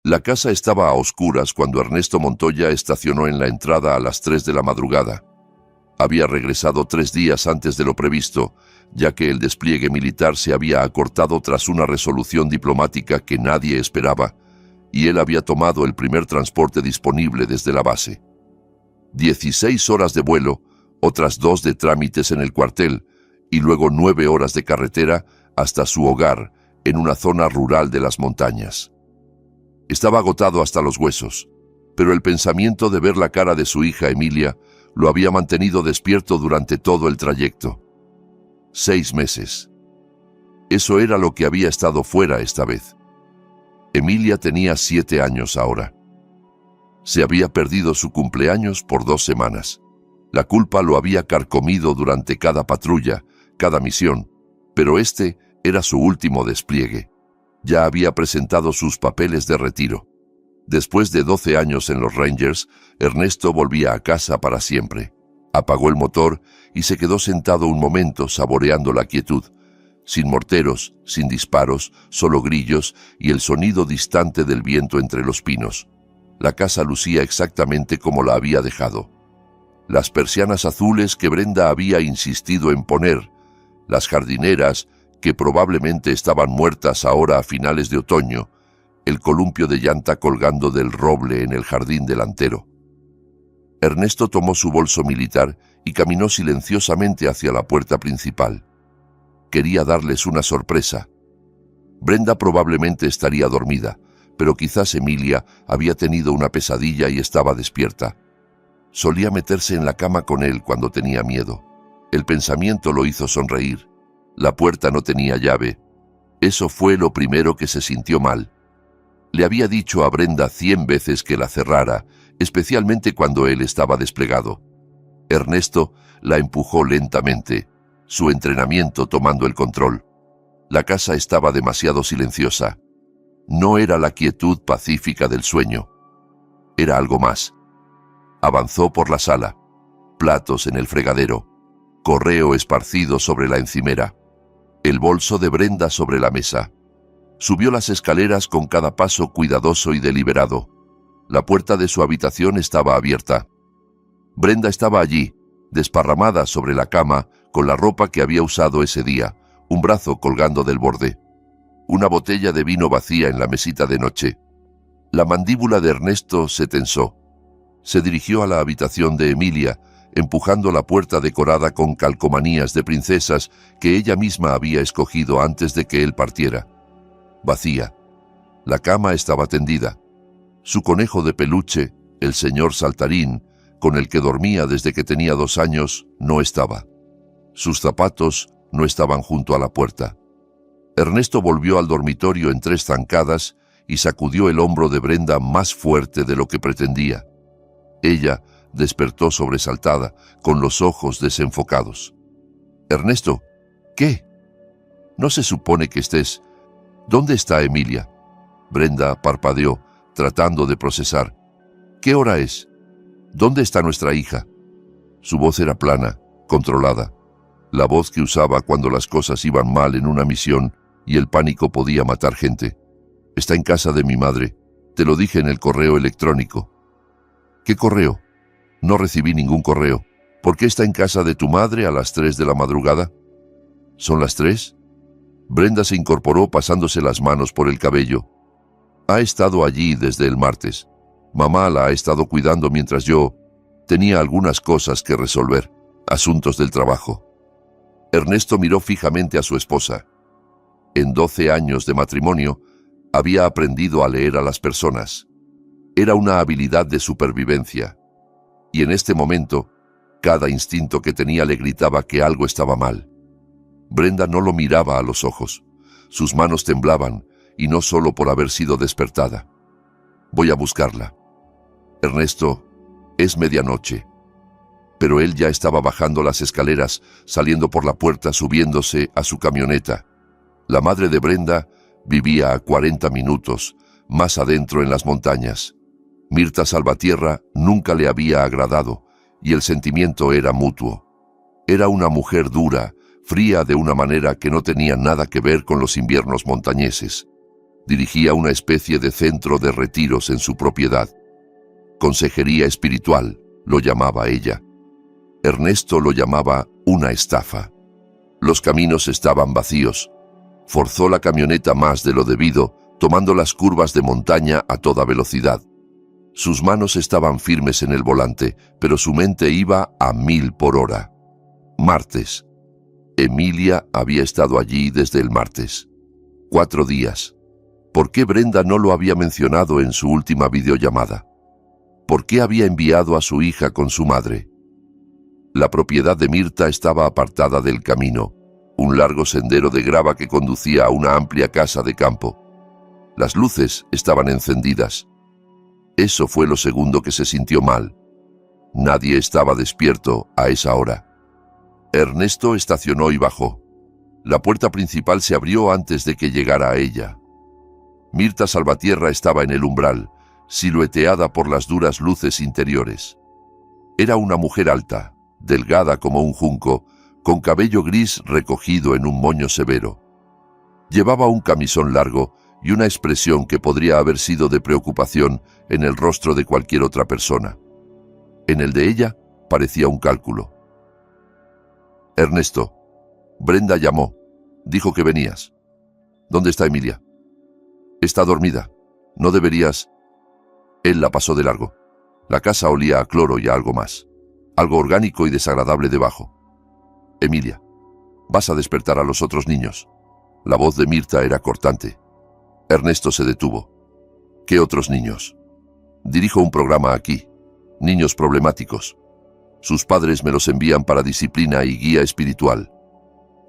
La casa estaba a oscuras cuando Ernesto Montoya estacionó en la entrada a las 3 de la madrugada. Había regresado 3 días antes de lo previsto, ya que el despliegue militar se había acortado tras una resolución diplomática que nadie esperaba, y él había tomado el primer transporte disponible desde la base. 16 horas de vuelo, otras 2 de trámites en el cuartel, y luego 9 horas de carretera hasta su hogar, en una zona rural de las montañas. Estaba agotado hasta los huesos, pero el pensamiento de ver la cara de su hija Emilia lo había mantenido despierto durante todo el trayecto. 6 meses. Eso era lo que había estado fuera esta vez. Emilia tenía 7 años ahora. Se había perdido su cumpleaños por 2 semanas. La culpa lo había carcomido durante cada patrulla, cada misión, pero este era su último despliegue. Ya había presentado sus papeles de retiro. Después de 12 años en los Rangers, Ernesto volvía a casa para siempre. Apagó el motor y se quedó sentado un momento saboreando la quietud. Sin morteros, sin disparos, solo grillos y el sonido distante del viento entre los pinos. La casa lucía exactamente como la había dejado. Las persianas azules que Brenda había insistido en poner, las jardineras que probablemente estaban muertas ahora a finales de otoño, el columpio de llanta colgando del roble en el jardín delantero. Ernesto tomó su bolso militar y caminó silenciosamente hacia la puerta principal. Quería darles una sorpresa. Brenda probablemente estaría dormida, pero quizás Emilia había tenido una pesadilla y estaba despierta. Solía meterse en la cama con él cuando tenía miedo. El pensamiento lo hizo sonreír. La puerta no tenía llave. Eso fue lo primero que se sintió mal. Le había dicho a Brenda 100 veces que la cerrara, especialmente cuando él estaba desplegado. Ernesto la empujó lentamente, su entrenamiento tomando el control. La casa estaba demasiado silenciosa. No era la quietud pacífica del sueño. Era algo más. Avanzó por la sala. Platos en el fregadero. Correo esparcido sobre la encimera. El bolso de Brenda sobre la mesa. Subió las escaleras con cada paso cuidadoso y deliberado. La puerta de su habitación estaba abierta. Brenda estaba allí, desparramada sobre la cama, con la ropa que había usado ese día, un brazo colgando del borde. Una botella de vino vacía en la mesita de noche. La mandíbula de Ernesto se tensó. Se dirigió a la habitación de Emilia, empujando la puerta decorada con calcomanías de princesas que ella misma había escogido antes de que él partiera. Vacía. La cama estaba tendida. Su conejo de peluche, el señor Saltarín, con el que dormía desde que tenía 2 años, no estaba. Sus zapatos no estaban junto a la puerta. Ernesto volvió al dormitorio en 3 zancadas y sacudió el hombro de Brenda más fuerte de lo que pretendía. Ella despertó sobresaltada, con los ojos desenfocados. «Ernesto, ¿qué? No se supone que estés... ¿Dónde está Emilia?» Brenda parpadeó, tratando de procesar. «¿Qué hora es? ¿Dónde está nuestra hija?» Su voz era plana, controlada. La voz que usaba cuando las cosas iban mal en una misión y el pánico podía matar gente. «Está en casa de mi madre. Te lo dije en el correo electrónico». «¿Qué correo? No recibí ningún correo. ¿Por qué está en casa de tu madre a las 3 de la madrugada?» «¿Son las 3? Brenda se incorporó pasándose las manos por el cabello. «Ha estado allí desde el martes. Mamá la ha estado cuidando mientras yo tenía algunas cosas que resolver, asuntos del trabajo». Ernesto miró fijamente a su esposa. En 12 años de matrimonio, había aprendido a leer a las personas. Era una habilidad de supervivencia. Y en este momento, cada instinto que tenía le gritaba que algo estaba mal. Brenda no lo miraba a los ojos. Sus manos temblaban, y no solo por haber sido despertada. «Voy a buscarla». «Ernesto, es medianoche». Pero él ya estaba bajando las escaleras, saliendo por la puerta, subiéndose a su camioneta. La madre de Brenda vivía a 40 minutos, más adentro en las montañas. Mirta Salvatierra nunca le había agradado, y el sentimiento era mutuo. Era una mujer dura, fría de una manera que no tenía nada que ver con los inviernos montañeses. Dirigía una especie de centro de retiros en su propiedad. Consejería espiritual, lo llamaba ella. Ernesto lo llamaba una estafa. Los caminos estaban vacíos. Forzó la camioneta más de lo debido, tomando las curvas de montaña a toda velocidad. Sus manos estaban firmes en el volante, pero su mente iba a 1000 por hora. Martes. Emilia había estado allí desde el martes. 4 días. ¿Por qué Brenda no lo había mencionado en su última videollamada? ¿Por qué había enviado a su hija con su madre? La propiedad de Mirta estaba apartada del camino, un largo sendero de grava que conducía a una amplia casa de campo. Las luces estaban encendidas. Eso fue lo segundo que se sintió mal. Nadie estaba despierto a esa hora. Ernesto estacionó y bajó. La puerta principal se abrió antes de que llegara a ella. Mirta Salvatierra estaba en el umbral, silueteada por las duras luces interiores. Era una mujer alta, delgada como un junco, con cabello gris recogido en un moño severo. Llevaba un camisón largo y una expresión que podría haber sido de preocupación en el rostro de cualquier otra persona. En el de ella parecía un cálculo. Ernesto, Brenda llamó. Dijo que venías. ¿Dónde está Emilia? Está dormida. No deberías... Él la pasó de largo. La casa olía a cloro y a algo más. Algo orgánico y desagradable debajo. Emilia, vas a despertar a los otros niños. La voz de Mirta era cortante. Ernesto se detuvo. ¿Qué otros niños? Dirijo un programa aquí. Niños problemáticos. Sus padres me los envían para disciplina y guía espiritual.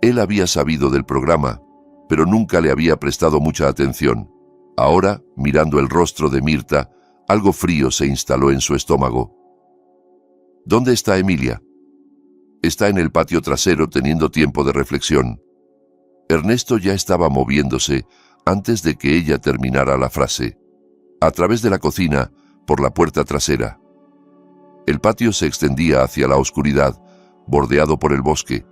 Él había sabido del programa, pero nunca le había prestado mucha atención. Ahora, mirando el rostro de Mirta, algo frío se instaló en su estómago. ¿Dónde está Emilia? Está en el patio trasero teniendo tiempo de reflexión. Ernesto ya estaba moviéndose antes de que ella terminara la frase. A través de la cocina, por la puerta trasera. El patio se extendía hacia la oscuridad, bordeado por el bosque.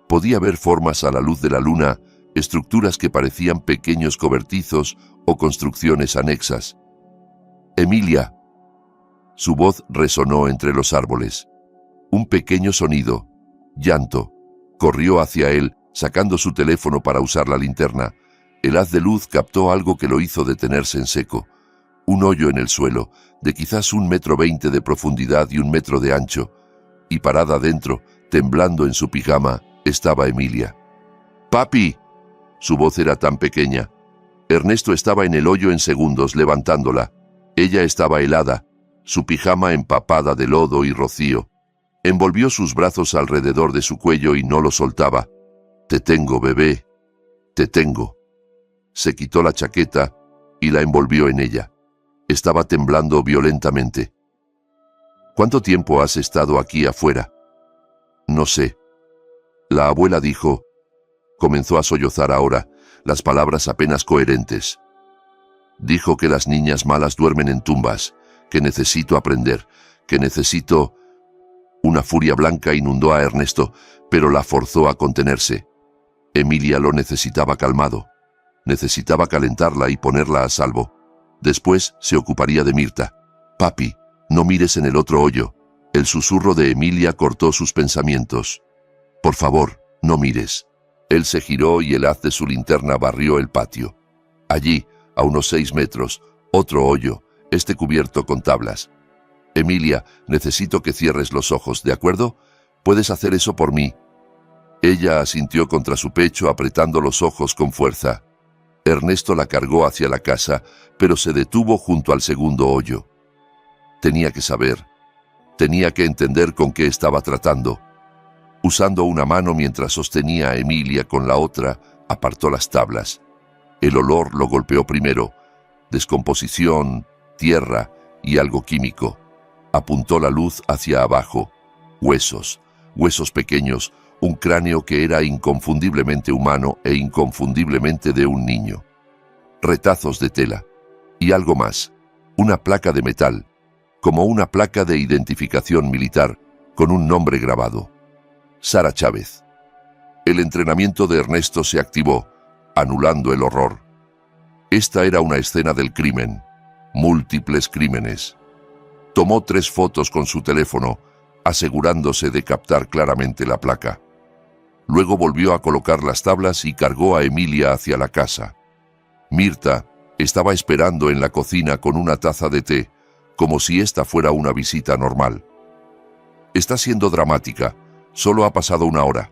Podía ver formas a la luz de la luna, estructuras que parecían pequeños cobertizos o construcciones anexas. Emilia. Su voz resonó entre los árboles. Un pequeño sonido, llanto, corrió hacia él, sacando su teléfono para usar la linterna. El haz de luz captó algo que lo hizo detenerse en seco. Un hoyo en el suelo, de quizás 1,20 m de profundidad y 1 metro de ancho, y parada dentro, temblando en su pijama, estaba Emilia. ¡Papi! Su voz era tan pequeña. Ernesto estaba en el hoyo en segundos, levantándola. Ella estaba helada, su pijama empapada de lodo y rocío. Envolvió sus brazos alrededor de su cuello y no lo soltaba. «Te tengo, bebé. Te tengo». Se quitó la chaqueta y la envolvió en ella. Estaba temblando violentamente. «¿Cuánto tiempo has estado aquí afuera?» «No sé». La abuela dijo... Comenzó a sollozar ahora, las palabras apenas coherentes. Dijo que las niñas malas duermen en tumbas, que necesito aprender, que necesito... Una furia blanca inundó a Ernesto, pero la forzó a contenerse. Emilia lo necesitaba calmado. Necesitaba calentarla y ponerla a salvo. Después se ocuparía de Mirta. «Papi, no mires en el otro hoyo». El susurro de Emilia cortó sus pensamientos. «Por favor, no mires». Él se giró y el haz de su linterna barrió el patio. Allí, a unos 6 metros, otro hoyo, este cubierto con tablas. «Emilia, necesito que cierres los ojos, ¿de acuerdo? ¿Puedes hacer eso por mí?» Ella asintió contra su pecho apretando los ojos con fuerza. Ernesto la cargó hacia la casa, pero se detuvo junto al segundo hoyo. Tenía que saber. Tenía que entender con qué estaba tratando. Usando una mano mientras sostenía a Emilia con la otra, apartó las tablas. El olor lo golpeó primero. Descomposición, tierra y algo químico. Apuntó la luz hacia abajo. Huesos, huesos pequeños, un cráneo que era inconfundiblemente humano e inconfundiblemente de un niño. Retazos de tela. Y algo más. Una placa de metal, como una placa de identificación militar, con un nombre grabado. Sara Chávez. El entrenamiento de Ernesto se activó, anulando el horror. Esta era una escena del crimen, múltiples crímenes. Tomó 3 fotos con su teléfono, asegurándose de captar claramente la placa. Luego volvió a colocar las tablas y cargó a Emilia hacia la casa. Mirta estaba esperando en la cocina con una taza de té, como si esta fuera una visita normal. Está siendo dramática. Solo ha pasado 1 hora.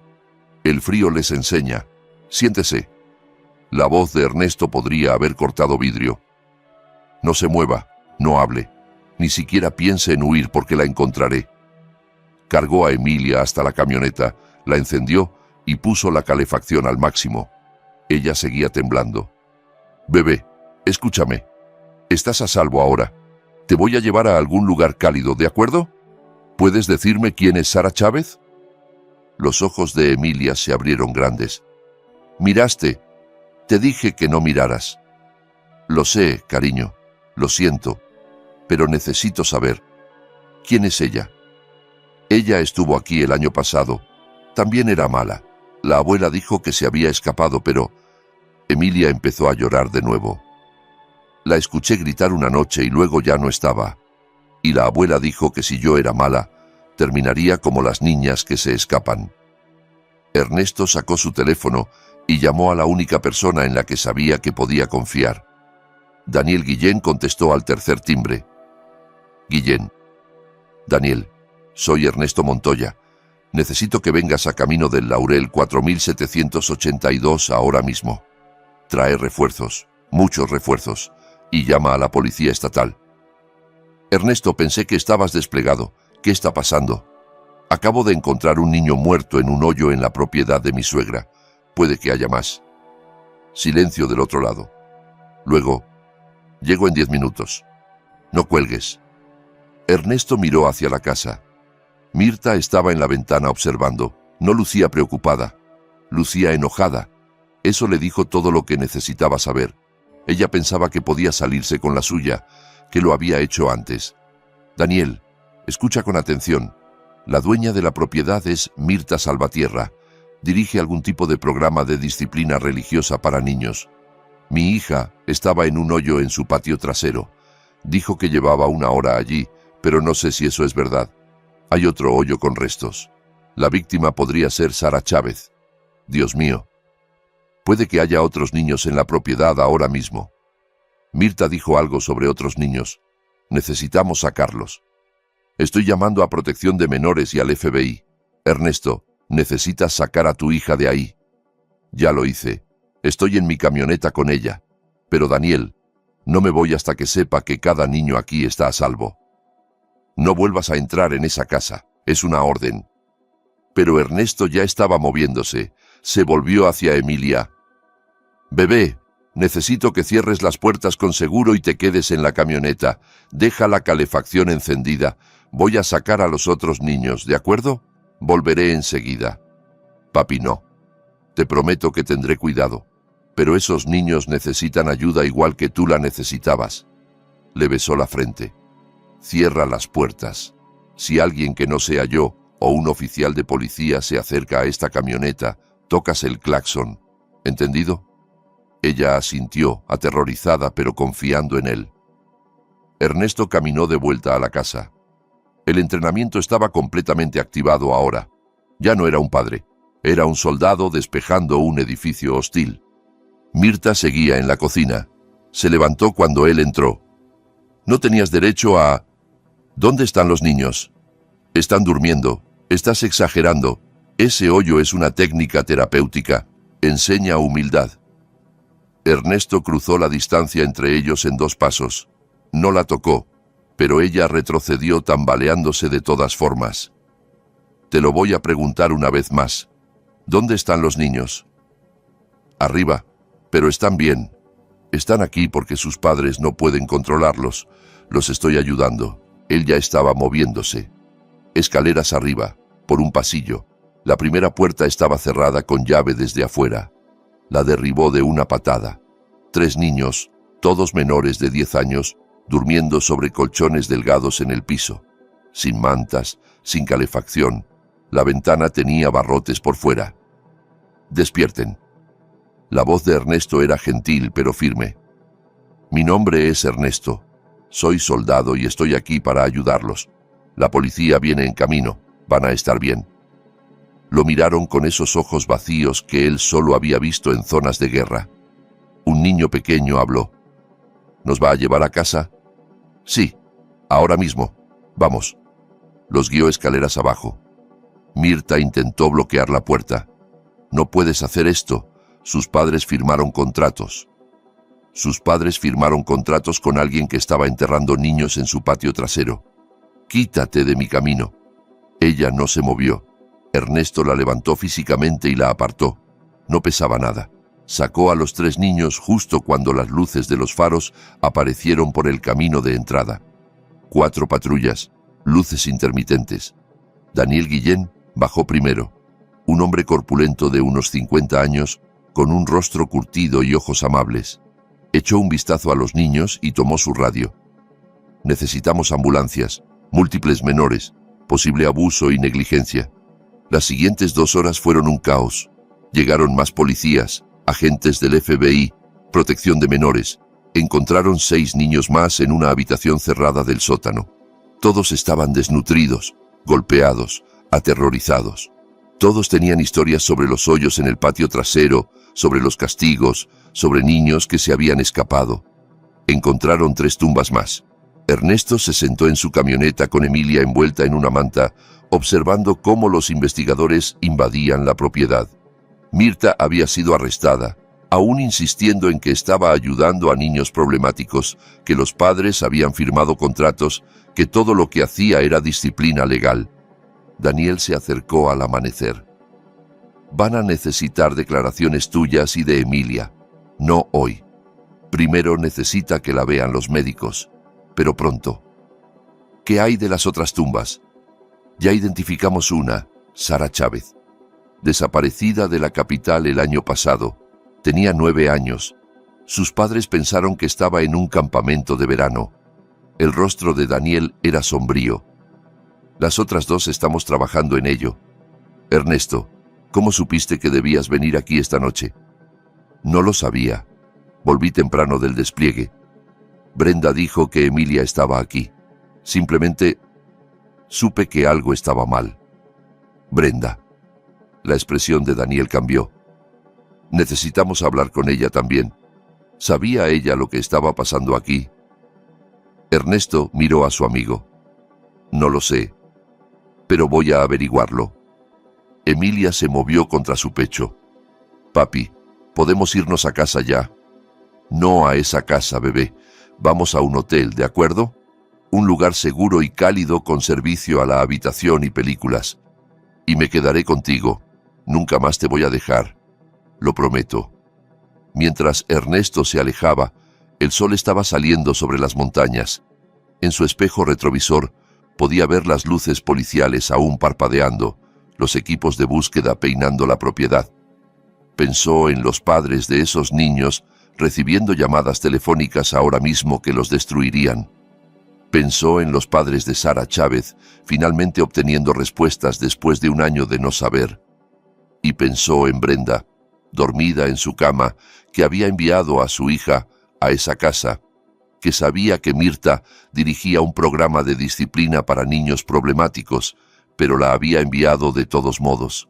El frío les enseña. Siéntese. La voz de Ernesto podría haber cortado vidrio. No se mueva, no hable. Ni siquiera piense en huir porque la encontraré. Cargó a Emilia hasta la camioneta, la encendió y puso la calefacción al máximo. Ella seguía temblando. Bebé, escúchame. Estás a salvo ahora. Te voy a llevar a algún lugar cálido, ¿de acuerdo? ¿Puedes decirme quién es Sara Chávez? Los ojos de Emilia se abrieron grandes. Miraste. Te dije que no miraras. Lo sé, cariño. Lo siento. Pero necesito saber. ¿Quién es ella? Ella estuvo aquí el año pasado. También era mala. La abuela dijo que se había escapado, pero... Emilia empezó a llorar de nuevo. La escuché gritar una noche y luego ya no estaba. Y la abuela dijo que si yo era mala, terminaría como las niñas que se escapan. Ernesto sacó su teléfono y llamó a la única persona en la que sabía que podía confiar. Daniel Guillén contestó al tercer timbre. Guillén. Daniel, soy Ernesto Montoya. Necesito que vengas a Camino del Laurel 4782 ahora mismo. Trae refuerzos, muchos refuerzos, y llama a la policía estatal. Ernesto, pensé que estabas desplegado. ¿Qué está pasando? Acabo de encontrar un niño muerto en un hoyo en la propiedad de mi suegra. Puede que haya más. Silencio del otro lado. Luego, llego en 10 minutos. No cuelgues. Ernesto miró hacia la casa. Mirta estaba en la ventana observando. No lucía preocupada. Lucía enojada. Eso le dijo todo lo que necesitaba saber. Ella pensaba que podía salirse con la suya, que lo había hecho antes. Daniel, escucha con atención. La dueña de la propiedad es Mirta Salvatierra. Dirige algún tipo de programa de disciplina religiosa para niños. Mi hija estaba en un hoyo en su patio trasero. Dijo que llevaba 1 hora allí, pero no sé si eso es verdad. Hay otro hoyo con restos. La víctima podría ser Sara Chávez. Dios mío. Puede que haya otros niños en la propiedad ahora mismo. Mirta dijo algo sobre otros niños. Necesitamos sacarlos. Estoy llamando a Protección de Menores y al FBI. Ernesto, necesitas sacar a tu hija de ahí. Ya lo hice. Estoy en mi camioneta con ella. Pero Daniel, no me voy hasta que sepa que cada niño aquí está a salvo. No vuelvas a entrar en esa casa. Es una orden. Pero Ernesto ya estaba moviéndose. Se volvió hacia Emilia. Bebé, necesito que cierres las puertas con seguro y te quedes en la camioneta. Deja la calefacción encendida. Voy a sacar a los otros niños, ¿de acuerdo? Volveré enseguida. Papi, no. Te prometo que tendré cuidado. Pero esos niños necesitan ayuda igual que tú la necesitabas. Le besó la frente. Cierra las puertas. Si alguien que no sea yo o un oficial de policía se acerca a esta camioneta, tocas el claxon. ¿Entendido? Ella asintió, aterrorizada pero confiando en él. Ernesto caminó de vuelta a la casa. El entrenamiento estaba completamente activado ahora. Ya no era un padre, era un soldado despejando un edificio hostil. Mirta seguía en la cocina. Se levantó cuando él entró. No tenías derecho a... ¿Dónde están los niños? Están durmiendo. Estás exagerando. Ese hoyo es una técnica terapéutica. Enseña humildad. Ernesto cruzó la distancia entre ellos en 2 pasos. No la tocó, pero ella retrocedió tambaleándose de todas formas. Te lo voy a preguntar una vez más. ¿Dónde están los niños? Arriba, pero están bien. Están aquí porque sus padres no pueden controlarlos. Los estoy ayudando. Él ya estaba moviéndose. Escaleras arriba, por un pasillo. La primera puerta estaba cerrada con llave desde afuera. La derribó de una patada. 3 niños, todos menores de 10 años, durmiendo sobre colchones delgados en el piso. Sin mantas, sin calefacción. La ventana tenía barrotes por fuera. Despierten. La voz de Ernesto era gentil pero firme. Mi nombre es Ernesto. Soy soldado y estoy aquí para ayudarlos. La policía viene en camino. Van a estar bien. Lo miraron con esos ojos vacíos que él solo había visto en zonas de guerra. Un niño pequeño habló. ¿Nos va a llevar a casa? Sí, ahora mismo. Vamos. Los guió escaleras abajo. Mirta intentó bloquear la puerta. No puedes hacer esto. Sus padres firmaron contratos. Sus padres firmaron contratos con alguien que estaba enterrando niños en su patio trasero. Quítate de mi camino. Ella no se movió. Ernesto la levantó físicamente y la apartó. No pesaba nada. Sacó a los 3 niños justo cuando las luces de los faros aparecieron por el camino de entrada. 4 patrullas, luces intermitentes. Daniel Guillén bajó primero. Un hombre corpulento de unos 50 años, con un rostro curtido y ojos amables. Echó un vistazo a los niños y tomó su radio. Necesitamos ambulancias, múltiples menores, posible abuso y negligencia. Las siguientes 2 horas fueron un caos. Llegaron más policías, agentes del FBI, protección de menores. Encontraron 6 niños más en una habitación cerrada del sótano. Todos estaban desnutridos, golpeados, aterrorizados. Todos tenían historias sobre los hoyos en el patio trasero, sobre los castigos, sobre niños que se habían escapado. Encontraron 3 tumbas más. Ernesto se sentó en su camioneta con Emilia envuelta en una manta, observando cómo los investigadores invadían la propiedad. Mirta había sido arrestada, aún insistiendo en que estaba ayudando a niños problemáticos, que los padres habían firmado contratos, que todo lo que hacía era disciplina legal. Daniel se acercó al amanecer. Van a necesitar declaraciones tuyas y de Emilia. No hoy. Primero necesita que la vean los médicos, pero pronto. ¿Qué hay de las otras tumbas? Ya identificamos una, Sara Chávez. Desaparecida de la capital el año pasado. Tenía 9 años. Sus padres pensaron que estaba en un campamento de verano. El rostro de Daniel era sombrío. Las otras 2 estamos trabajando en ello. Ernesto, ¿cómo supiste que debías venir aquí esta noche? No lo sabía. Volví temprano del despliegue. Brenda dijo que Emilia estaba aquí. Simplemente supe que algo estaba mal. Brenda. La expresión de Daniel cambió. Necesitamos hablar con ella también. ¿Sabía ella lo que estaba pasando aquí? Ernesto miró a su amigo. No lo sé, pero voy a averiguarlo. Emilia se movió contra su pecho. Papi, ¿podemos irnos a casa ya? No a esa casa, bebé. Vamos a un hotel, ¿de acuerdo? Un lugar seguro y cálido con servicio a la habitación y películas. Y me quedaré contigo. Nunca más te voy a dejar. Lo prometo. Mientras Ernesto se alejaba, el sol estaba saliendo sobre las montañas. En su espejo retrovisor podía ver las luces policiales aún parpadeando, los equipos de búsqueda peinando la propiedad. Pensó en los padres de esos niños recibiendo llamadas telefónicas ahora mismo que los destruirían. Pensó en los padres de Sara Chávez finalmente obteniendo respuestas después de un año de no saber. Y pensó en Brenda, dormida en su cama, que había enviado a su hija a esa casa, que sabía que Mirta dirigía un programa de disciplina para niños problemáticos, pero la había enviado de todos modos.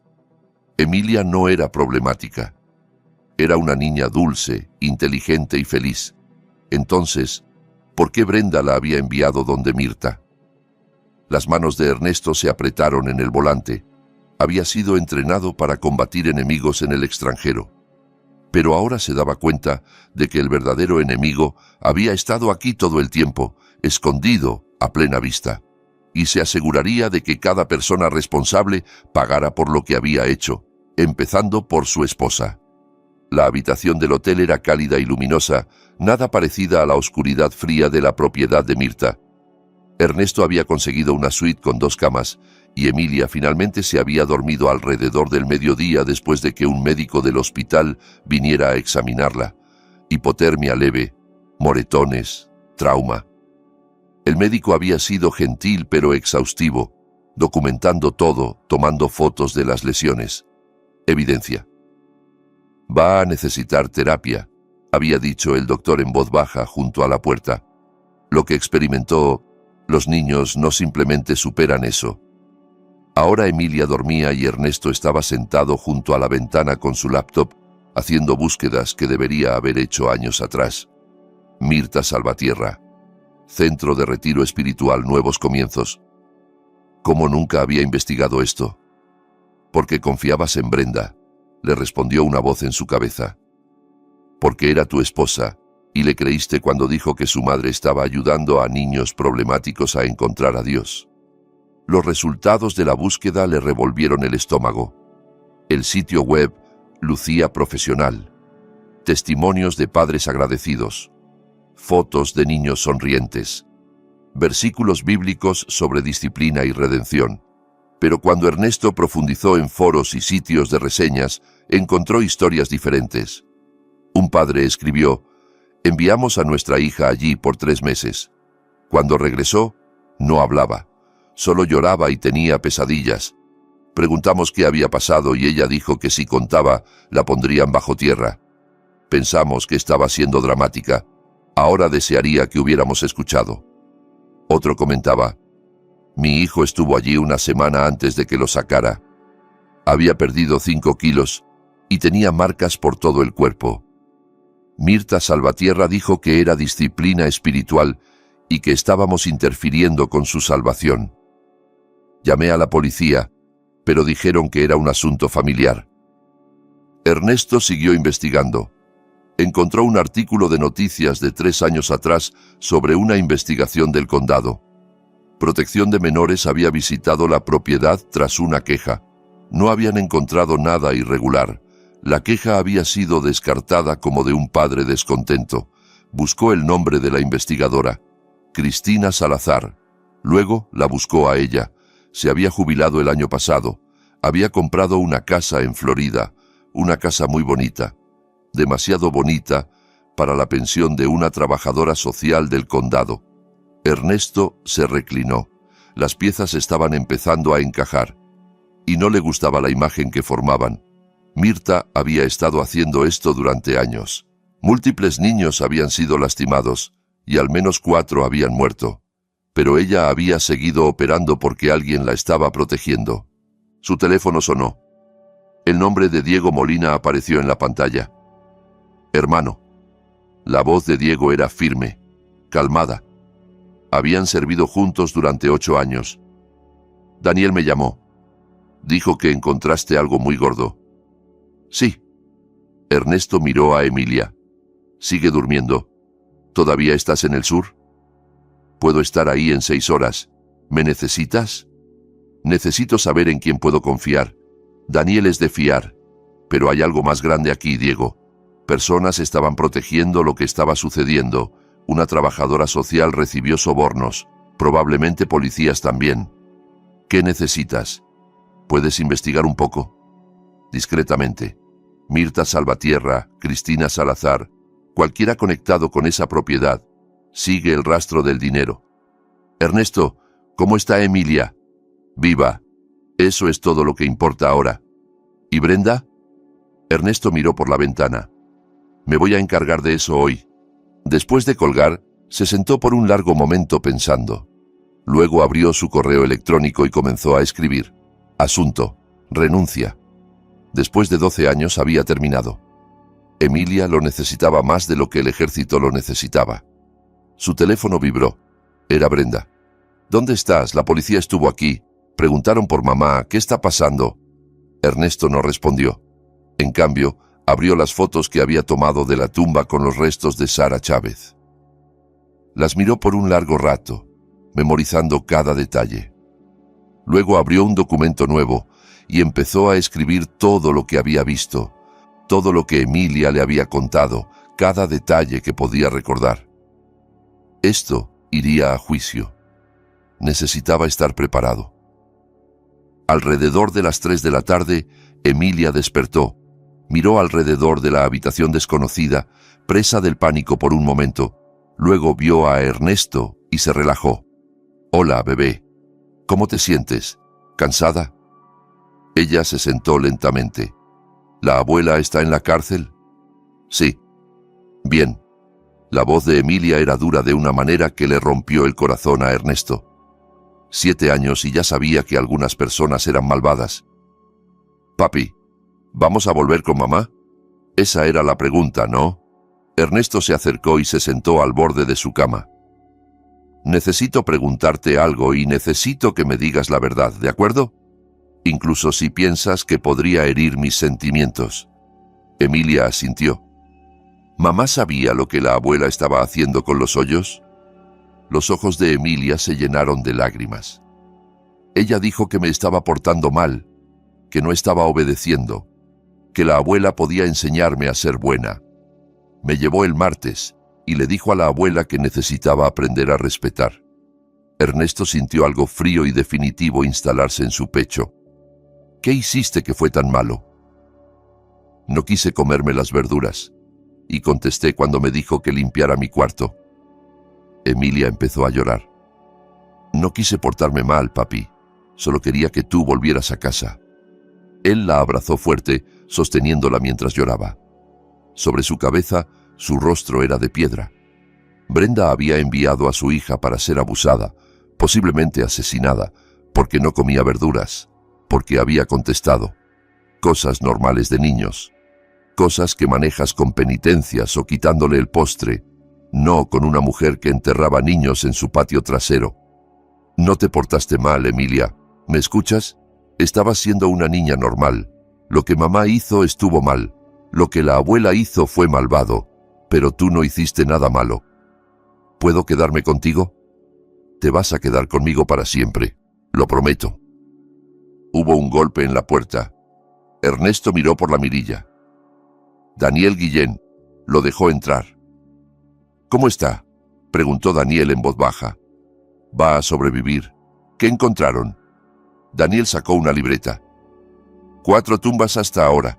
Emilia no era problemática. Era una niña dulce, inteligente y feliz. Entonces, ¿por qué Brenda la había enviado donde Mirta? Las manos de Ernesto se apretaron en el volante. Había sido entrenado para combatir enemigos en el extranjero. Pero ahora se daba cuenta de que el verdadero enemigo había estado aquí todo el tiempo, escondido a plena vista, y se aseguraría de que cada persona responsable pagara por lo que había hecho, empezando por su esposa. La habitación del hotel era cálida y luminosa, nada parecida a la oscuridad fría de la propiedad de Mirta. Ernesto había conseguido una suite con 2 camas, y Emilia finalmente se había dormido alrededor del mediodía después de que un médico del hospital viniera a examinarla. Hipotermia leve, moretones, trauma. El médico había sido gentil pero exhaustivo, documentando todo, tomando fotos de las lesiones. Evidencia. Va a necesitar terapia, había dicho el doctor en voz baja junto a la puerta. Lo que experimentó, los niños no simplemente superan eso. Ahora Emilia dormía y Ernesto estaba sentado junto a la ventana con su laptop, haciendo búsquedas que debería haber hecho años atrás. Mirta Salvatierra. Centro de Retiro Espiritual Nuevos Comienzos. ¿Cómo nunca había investigado esto? Porque confiabas en Brenda, le respondió una voz en su cabeza. Porque era tu esposa, y le creíste cuando dijo que su madre estaba ayudando a niños problemáticos a encontrar a Dios. Los resultados de la búsqueda le revolvieron el estómago. El sitio web lucía profesional. Testimonios de padres agradecidos. Fotos de niños sonrientes. Versículos bíblicos sobre disciplina y redención. Pero cuando Ernesto profundizó en foros y sitios de reseñas, encontró historias diferentes. Un padre escribió: enviamos a nuestra hija allí por 3 meses. Cuando regresó, no hablaba. Solo lloraba y tenía pesadillas. Preguntamos qué había pasado y ella dijo que si contaba, la pondrían bajo tierra. Pensamos que estaba siendo dramática. Ahora desearía que hubiéramos escuchado. Otro comentaba: mi hijo estuvo allí una semana antes de que lo sacara. Había perdido 5 kilos y tenía marcas por todo el cuerpo. Mirta Salvatierra dijo que era disciplina espiritual y que estábamos interfiriendo con su salvación. Llamé a la policía, pero dijeron que era un asunto familiar. Ernesto siguió investigando. Encontró un artículo de noticias de 3 años atrás sobre una investigación del condado. Protección de Menores había visitado la propiedad tras una queja. No habían encontrado nada irregular. La queja había sido descartada como de un padre descontento. Buscó el nombre de la investigadora, Cristina Salazar. Luego la buscó a ella. Se había jubilado el año pasado. Había comprado una casa en Florida, una casa muy bonita. Demasiado bonita para la pensión de una trabajadora social del condado. Ernesto se reclinó. Las piezas estaban empezando a encajar. Y no le gustaba la imagen que formaban. Mirta había estado haciendo esto durante años. Múltiples niños habían sido lastimados, y al menos 4 habían muerto. Pero ella había seguido operando porque alguien la estaba protegiendo. Su teléfono sonó. El nombre de Diego Molina apareció en la pantalla. Hermano. La voz de Diego era firme, calmada. Habían servido juntos durante 8 años. Daniel me llamó. Dijo que encontraste algo muy gordo. Sí. Ernesto miró a Emilia. Sigue durmiendo. ¿Todavía estás en el sur? Puedo estar ahí en 6 horas. ¿Me necesitas? Necesito saber en quién puedo confiar. Daniel es de fiar. Pero hay algo más grande aquí, Diego. Personas estaban protegiendo lo que estaba sucediendo. Una trabajadora social recibió sobornos. Probablemente policías también. ¿Qué necesitas? ¿Puedes investigar un poco? Discretamente. Mirta Salvatierra, Cristina Salazar, cualquiera conectado con esa propiedad, sigue el rastro del dinero. Ernesto, ¿cómo está Emilia? Viva. Eso es todo lo que importa ahora. ¿Y Brenda? Ernesto miró por la ventana. Me voy a encargar de eso hoy. Después de colgar, se sentó por un largo momento pensando. Luego abrió su correo electrónico y comenzó a escribir. Asunto. Renuncia. Después de 12 años había terminado. Emilia lo necesitaba más de lo que el ejército lo necesitaba. Su teléfono vibró. Era Brenda. ¿Dónde estás? La policía estuvo aquí. Preguntaron por mamá. ¿Qué está pasando? Ernesto no respondió. En cambio, abrió las fotos que había tomado de la tumba con los restos de Sara Chávez. Las miró por un largo rato, memorizando cada detalle. Luego abrió un documento nuevo y empezó a escribir todo lo que había visto, todo lo que Emilia le había contado, cada detalle que podía recordar. Esto iría a juicio. Necesitaba estar preparado. Alrededor de las 3 de la tarde, Emilia despertó. Miró alrededor de la habitación desconocida, presa del pánico por un momento. Luego vio a Ernesto y se relajó. «Hola, bebé. ¿Cómo te sientes? ¿Cansada?» Ella se sentó lentamente. «¿La abuela está en la cárcel?» «Sí». Bien. La voz de Emilia era dura de una manera que le rompió el corazón a Ernesto. 7 años y ya sabía que algunas personas eran malvadas. Papi, ¿vamos a volver con mamá? Esa era la pregunta, ¿no? Ernesto se acercó y se sentó al borde de su cama. Necesito preguntarte algo y necesito que me digas la verdad, ¿de acuerdo? Incluso si piensas que podría herir mis sentimientos. Emilia asintió. ¿Mamá sabía lo que la abuela estaba haciendo con los hoyos? Los ojos de Emilia se llenaron de lágrimas. Ella dijo que me estaba portando mal, que no estaba obedeciendo, que la abuela podía enseñarme a ser buena. Me llevó el martes y le dijo a la abuela que necesitaba aprender a respetar. Ernesto sintió algo frío y definitivo instalarse en su pecho. ¿Qué hiciste que fue tan malo? No quise comerme las verduras, y contesté cuando me dijo que limpiara mi cuarto. Emilia empezó a llorar. No quise portarme mal, papi. Solo quería que tú volvieras a casa. Él la abrazó fuerte, sosteniéndola mientras lloraba. Sobre su cabeza, su rostro era de piedra. Brenda había enviado a su hija para ser abusada, posiblemente asesinada, porque no comía verduras, porque había contestado. Cosas normales de niños. Cosas que manejas con penitencias o quitándole el postre, no con una mujer que enterraba niños en su patio trasero. No te portaste mal, Emilia. ¿Me escuchas? Estabas siendo una niña normal. Lo que mamá hizo estuvo mal. Lo que la abuela hizo fue malvado. Pero tú no hiciste nada malo. ¿Puedo quedarme contigo? Te vas a quedar conmigo para siempre. Lo prometo. Hubo un golpe en la puerta. Ernesto miró por la mirilla. Daniel Guillén. Lo dejó entrar. ¿Cómo está?, preguntó Daniel en voz baja. Va a sobrevivir. ¿Qué encontraron? Daniel sacó una libreta. 4 tumbas hasta ahora.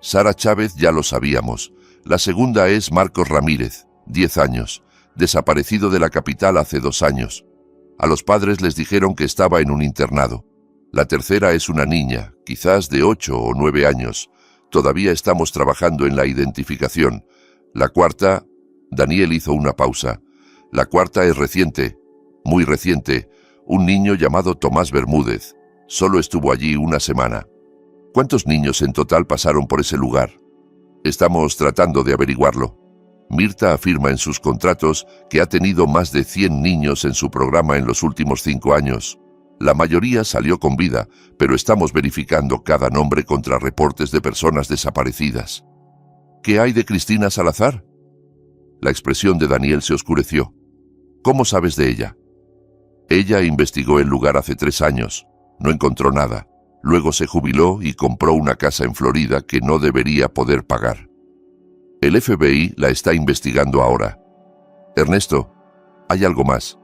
Sara Chávez ya lo sabíamos. La segunda es Marcos Ramírez, 10 años, desaparecido de la capital hace 2 años. A los padres les dijeron que estaba en un internado. La tercera es una niña, quizás de 8 o 9 años. Todavía estamos trabajando en la identificación. La cuarta... Daniel hizo una pausa. La cuarta es reciente, muy reciente. Un niño llamado Tomás Bermúdez. Solo estuvo allí 1 semana. ¿Cuántos niños en total pasaron por ese lugar? Estamos tratando de averiguarlo. Mirta afirma en sus contratos que ha tenido más de 100 niños en su programa en los últimos 5 años. La mayoría salió con vida, pero estamos verificando cada nombre contra reportes de personas desaparecidas. ¿Qué hay de Cristina Salazar? La expresión de Daniel se oscureció. ¿Cómo sabes de ella? Ella investigó el lugar hace 3 años. No encontró nada. Luego se jubiló y compró una casa en Florida que no debería poder pagar. El FBI la está investigando ahora. Ernesto, hay algo más.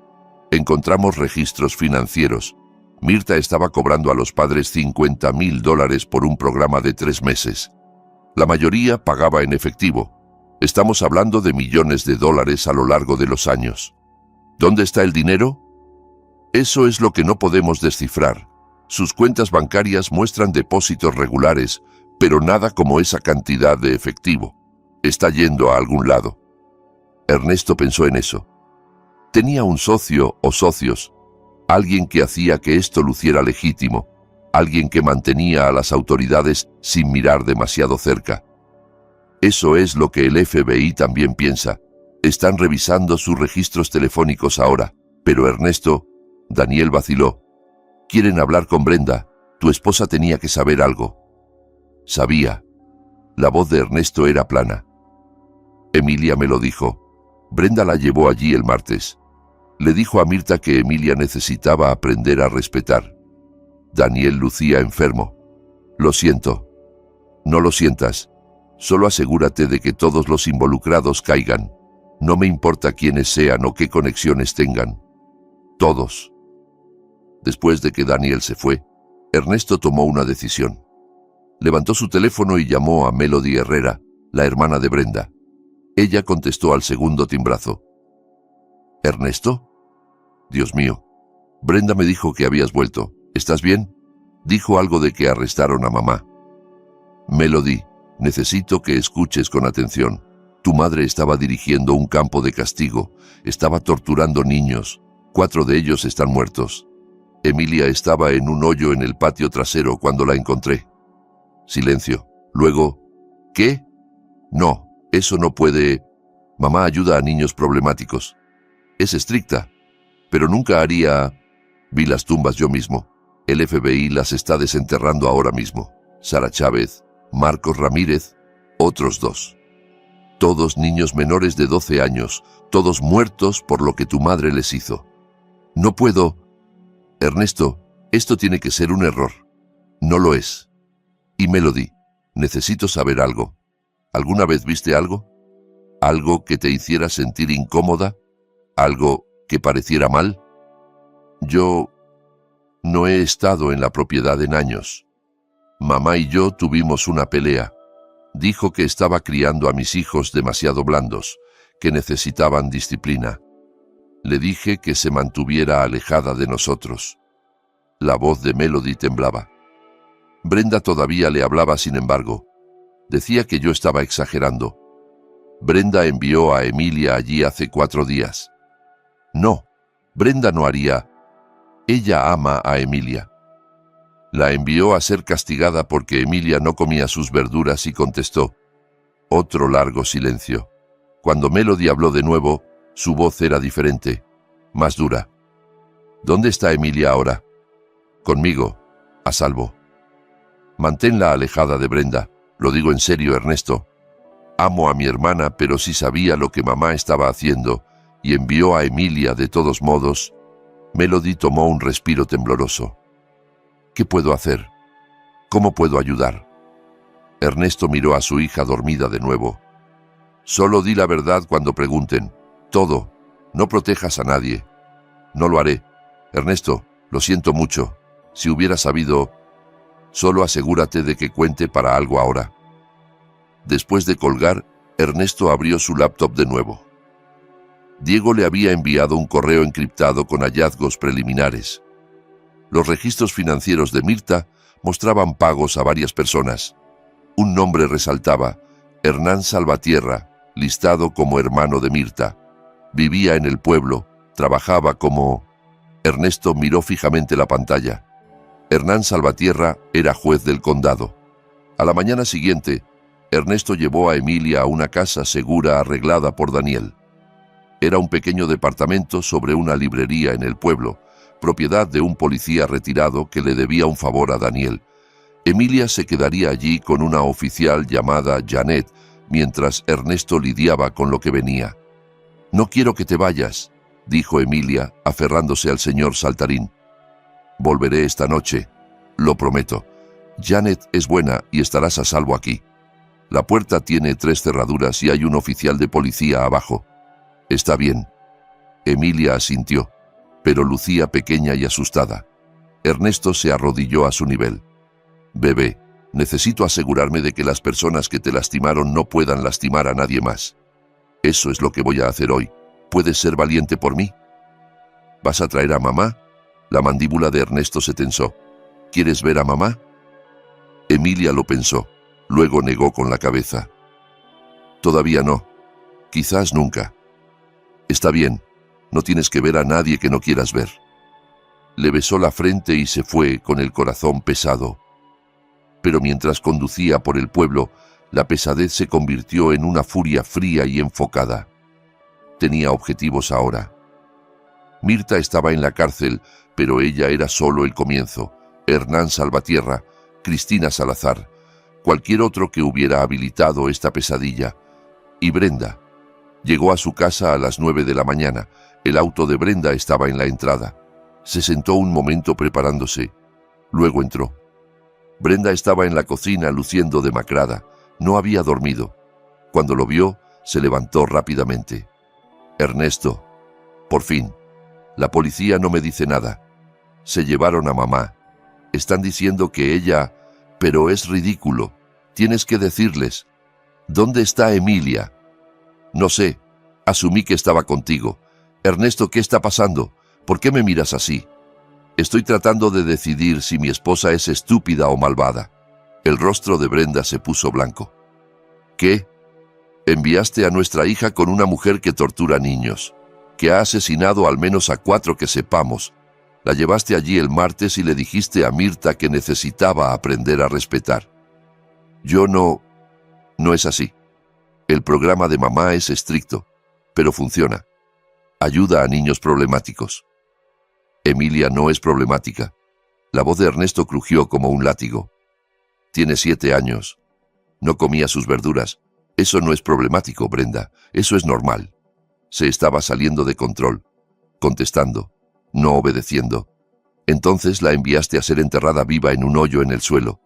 Encontramos registros financieros. Mirta estaba cobrando a los padres $50,000 por un programa de 3 meses. La mayoría pagaba en efectivo. Estamos hablando de millones de dólares a lo largo de los años. ¿Dónde está el dinero? Eso es lo que no podemos descifrar. Sus cuentas bancarias muestran depósitos regulares, pero nada como esa cantidad de efectivo. Está yendo a algún lado. Ernesto pensó en eso. Tenía un socio o socios, alguien que hacía que esto luciera legítimo, alguien que mantenía a las autoridades sin mirar demasiado cerca. Eso es lo que el FBI también piensa. Están revisando sus registros telefónicos ahora. Pero Ernesto, Daniel vaciló. Quieren hablar con Brenda. Tu esposa tenía que saber algo. Sabía. La voz de Ernesto era plana. Emilia me lo dijo. Brenda la llevó allí el martes. Le dijo a Mirta que Emilia necesitaba aprender a respetar. Daniel lucía enfermo. Lo siento. No lo sientas. Solo asegúrate de que todos los involucrados caigan. No me importa quiénes sean o qué conexiones tengan. Todos. Después de que Daniel se fue, Ernesto tomó una decisión. Levantó su teléfono y llamó a Melody Herrera, la hermana de Brenda. Ella contestó al segundo timbrazo. ¿Ernesto? Dios mío. Brenda me dijo que habías vuelto. ¿Estás bien? Dijo algo de que arrestaron a mamá. Melody, necesito que escuches con atención. Tu madre estaba dirigiendo un campo de castigo, estaba torturando niños. 4 de ellos están muertos. Emilia estaba en un hoyo en el patio trasero cuando la encontré. Silencio. Luego, ¿qué? No, eso no puede. Mamá ayuda a niños problemáticos. Es estricta, pero nunca haría. Vi las tumbas yo mismo. El FBI las está desenterrando ahora mismo. Sara Chávez, Marcos Ramírez, otros 2. Todos niños menores de 12 años, todos muertos por lo que tu madre les hizo. No puedo. Ernesto, esto tiene que ser un error. No lo es. Y Melody, necesito saber algo. ¿Alguna vez viste algo? ¿Algo que te hiciera sentir incómoda? ¿Algo que pareciera mal? Yo no he estado en la propiedad en años. Mamá y yo tuvimos una pelea. Dijo que estaba criando a mis hijos demasiado blandos, que necesitaban disciplina. Le dije que se mantuviera alejada de nosotros. La voz de Melody temblaba. Brenda todavía le hablaba, sin embargo. Decía que yo estaba exagerando. Brenda envió a Emilia allí hace 4 días. No, Brenda no haría. Ella ama a Emilia. La envió a ser castigada porque Emilia no comía sus verduras y contestó. Otro largo silencio. Cuando Melody habló de nuevo, su voz era diferente, más dura. ¿Dónde está Emilia ahora? Conmigo, a salvo. Manténla alejada de Brenda. Lo digo en serio, Ernesto. Amo a mi hermana, pero sí sabía lo que mamá estaba haciendo y envió a Emilia de todos modos. Melody tomó un respiro tembloroso. ¿Qué puedo hacer? ¿Cómo puedo ayudar? Ernesto miró a su hija dormida de nuevo. Solo di la verdad cuando pregunten. Todo. No protejas a nadie. No lo haré. Ernesto, lo siento mucho. Si hubiera sabido... Solo asegúrate de que cuente para algo ahora. Después de colgar, Ernesto abrió su laptop de nuevo. Diego le había enviado un correo encriptado con hallazgos preliminares. Los registros financieros de Mirta mostraban pagos a varias personas. Un nombre resaltaba, Hernán Salvatierra, listado como hermano de Mirta. Vivía en el pueblo, trabajaba como... Ernesto miró fijamente la pantalla. Hernán Salvatierra era juez del condado. A la mañana siguiente, Ernesto llevó a Emilia a una casa segura arreglada por Daniel. Era un pequeño departamento sobre una librería en el pueblo, propiedad de un policía retirado que le debía un favor a Daniel. Emilia se quedaría allí con una oficial llamada Janet, mientras Ernesto lidiaba con lo que venía. «No quiero que te vayas», dijo Emilia, aferrándose al señor Saltarín. «Volveré esta noche, lo prometo. Janet es buena y estarás a salvo aquí. La puerta tiene 3 cerraduras y hay un oficial de policía abajo». «Está bien». Emilia asintió, pero lucía pequeña y asustada. Ernesto se arrodilló a su nivel. «Bebé, necesito asegurarme de que las personas que te lastimaron no puedan lastimar a nadie más. Eso es lo que voy a hacer hoy. ¿Puedes ser valiente por mí?» «¿Vas a traer a mamá?» La mandíbula de Ernesto se tensó. «¿Quieres ver a mamá?» Emilia lo pensó, luego negó con la cabeza. «Todavía no. Quizás nunca». «Está bien. No tienes que ver a nadie que no quieras ver». Le besó la frente y se fue con el corazón pesado. Pero mientras conducía por el pueblo, la pesadez se convirtió en una furia fría y enfocada. Tenía objetivos ahora. Mirta estaba en la cárcel, pero ella era solo el comienzo. Hernán Salvatierra, Cristina Salazar, cualquier otro que hubiera habilitado esta pesadilla. Y Brenda. Llegó a su casa a las 9 de la mañana. El auto de Brenda estaba en la entrada. Se sentó un momento preparándose. Luego entró. Brenda estaba en la cocina luciendo demacrada. No había dormido. Cuando lo vio, se levantó rápidamente. «Ernesto, por fin. La policía no me dice nada. Se llevaron a mamá. Están diciendo que ella... Pero es ridículo. Tienes que decirles. ¿Dónde está Emilia?» «No sé. Asumí que estaba contigo. Ernesto, ¿qué está pasando? ¿Por qué me miras así?» «Estoy tratando de decidir si mi esposa es estúpida o malvada». El rostro de Brenda se puso blanco. «¿Qué? Enviaste a nuestra hija con una mujer que tortura niños, que ha asesinado al menos a 4 que sepamos. La llevaste allí el martes y le dijiste a Mirta que necesitaba aprender a respetar. No es así. El programa de mamá es estricto, pero funciona. Ayuda a niños problemáticos. Emilia no es problemática. La voz de Ernesto crujió como un látigo. Tiene 7 años. No comía sus verduras. Eso no es problemático, Brenda. Eso es normal. Se estaba saliendo de control, contestando, no obedeciendo. Entonces la enviaste a ser enterrada viva en un hoyo en el suelo.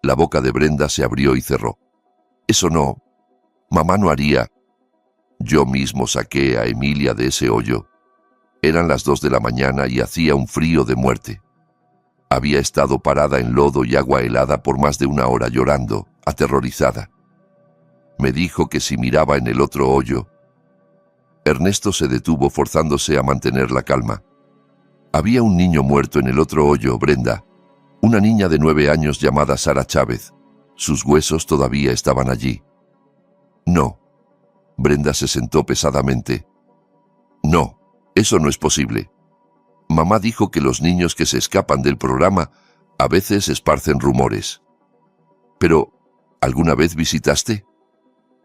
La boca de Brenda se abrió y cerró. Eso no. Mamá no haría. Yo mismo saqué a Emilia de ese hoyo. Eran las 2 de la mañana y hacía un frío de muerte. Había estado parada en lodo y agua helada por más de 1 hora llorando, aterrorizada. Me dijo que si miraba en el otro hoyo. Ernesto se detuvo forzándose a mantener la calma. Había un niño muerto en el otro hoyo, Brenda. Una niña de 9 años llamada Sara Chávez. Sus huesos todavía estaban allí. No. Brenda se sentó pesadamente. No, eso no es posible. Mamá dijo que los niños que se escapan del programa a veces esparcen rumores. Pero, ¿alguna vez visitaste?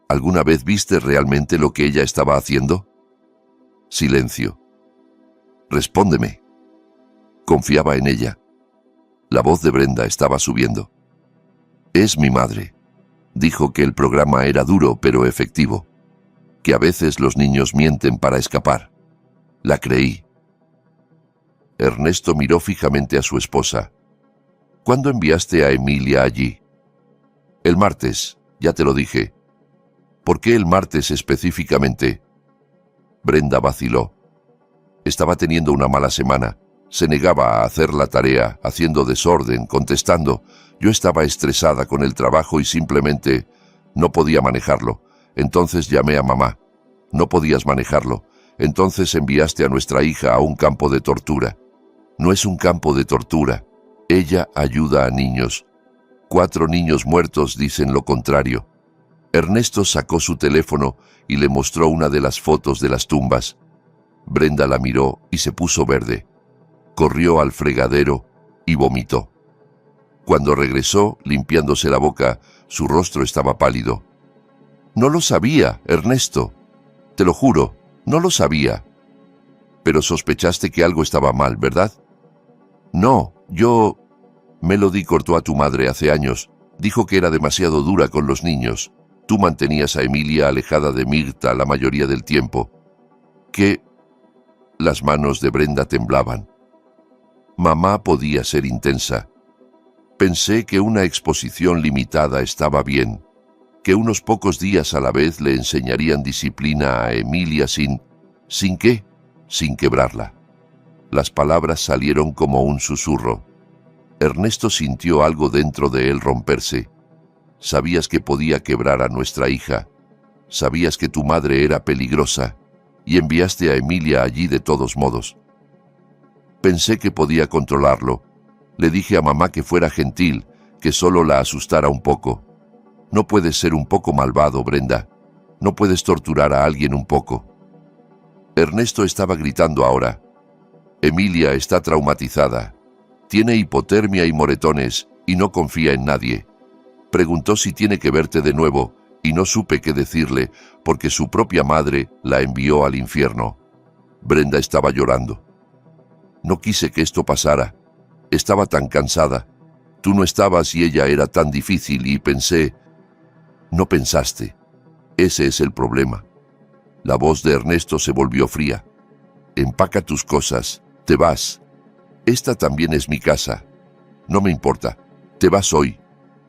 ¿Alguna vez viste realmente lo que ella estaba haciendo? Silencio. Respóndeme. Confiaba en ella. La voz de Brenda estaba subiendo. Es mi madre. Dijo que el programa era duro pero efectivo. Que a veces los niños mienten para escapar. La creí. Ernesto miró fijamente a su esposa. ¿Cuándo enviaste a Emilia allí? El martes, ya te lo dije. ¿Por qué el martes específicamente? Brenda vaciló. Estaba teniendo una mala semana. Se negaba a hacer la tarea, haciendo desorden, contestando. Yo estaba estresada con el trabajo y simplemente no podía manejarlo. Entonces llamé a mamá. No podías manejarlo. Entonces enviaste a nuestra hija a un campo de tortura. No es un campo de tortura. Ella ayuda a niños. 4 niños muertos dicen lo contrario. Ernesto sacó su teléfono y le mostró una de las fotos de las tumbas. Brenda la miró y se puso verde. Corrió al fregadero y vomitó. Cuando regresó, limpiándose la boca, su rostro estaba pálido. No lo sabía, Ernesto. Te lo juro, no lo sabía. Pero sospechaste que algo estaba mal, ¿verdad? No, yo... Melody cortó a tu madre hace años. Dijo que era demasiado dura con los niños. Tú mantenías a Emilia alejada de Mirta la mayoría del tiempo. ¿Qué? Las manos de Brenda temblaban. Mamá podía ser intensa. Pensé que una exposición limitada estaba bien, que unos pocos días a la vez le enseñarían disciplina a Emilia sin qué, sin quebrarla. Las palabras salieron como un susurro. Ernesto sintió algo dentro de él romperse. Sabías que podía quebrar a nuestra hija. Sabías que tu madre era peligrosa y enviaste a Emilia allí de todos modos. Pensé que podía controlarlo. Le dije a mamá que fuera gentil, que solo la asustara un poco. No puedes ser un poco malvado, Brenda. No puedes torturar a alguien un poco. Ernesto estaba gritando ahora. Emilia está traumatizada. Tiene hipotermia y moretones y no confía en nadie. Preguntó si tiene que verte de nuevo y no supe qué decirle porque su propia madre la envió al infierno. Brenda estaba llorando. No quise que esto pasara. Estaba tan cansada. Tú no estabas y ella era tan difícil y pensé... No pensaste. Ese es el problema. La voz de Ernesto se volvió fría. Empaca tus cosas. Te vas. Esta también es mi casa. No me importa. Te vas hoy.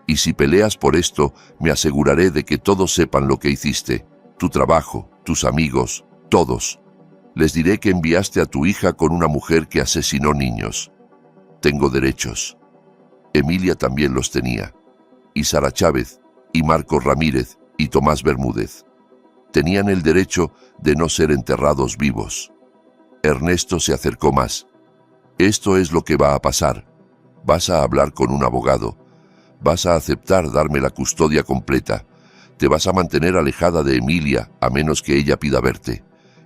Y si peleas por esto, me aseguraré de que todos sepan lo que hiciste. Tu trabajo, tus amigos, todos. Les diré que enviaste a tu hija con una mujer que asesinó niños. Tengo derechos. Emilia también los tenía. Y Sara Chávez, y Marcos Ramírez, y Tomás Bermúdez. Tenían el derecho de no ser enterrados vivos. Ernesto se acercó más. Esto es lo que va a pasar. Vas a hablar con un abogado. Vas a aceptar darme la custodia completa. Te vas a mantener alejada de Emilia a menos que ella pida verte,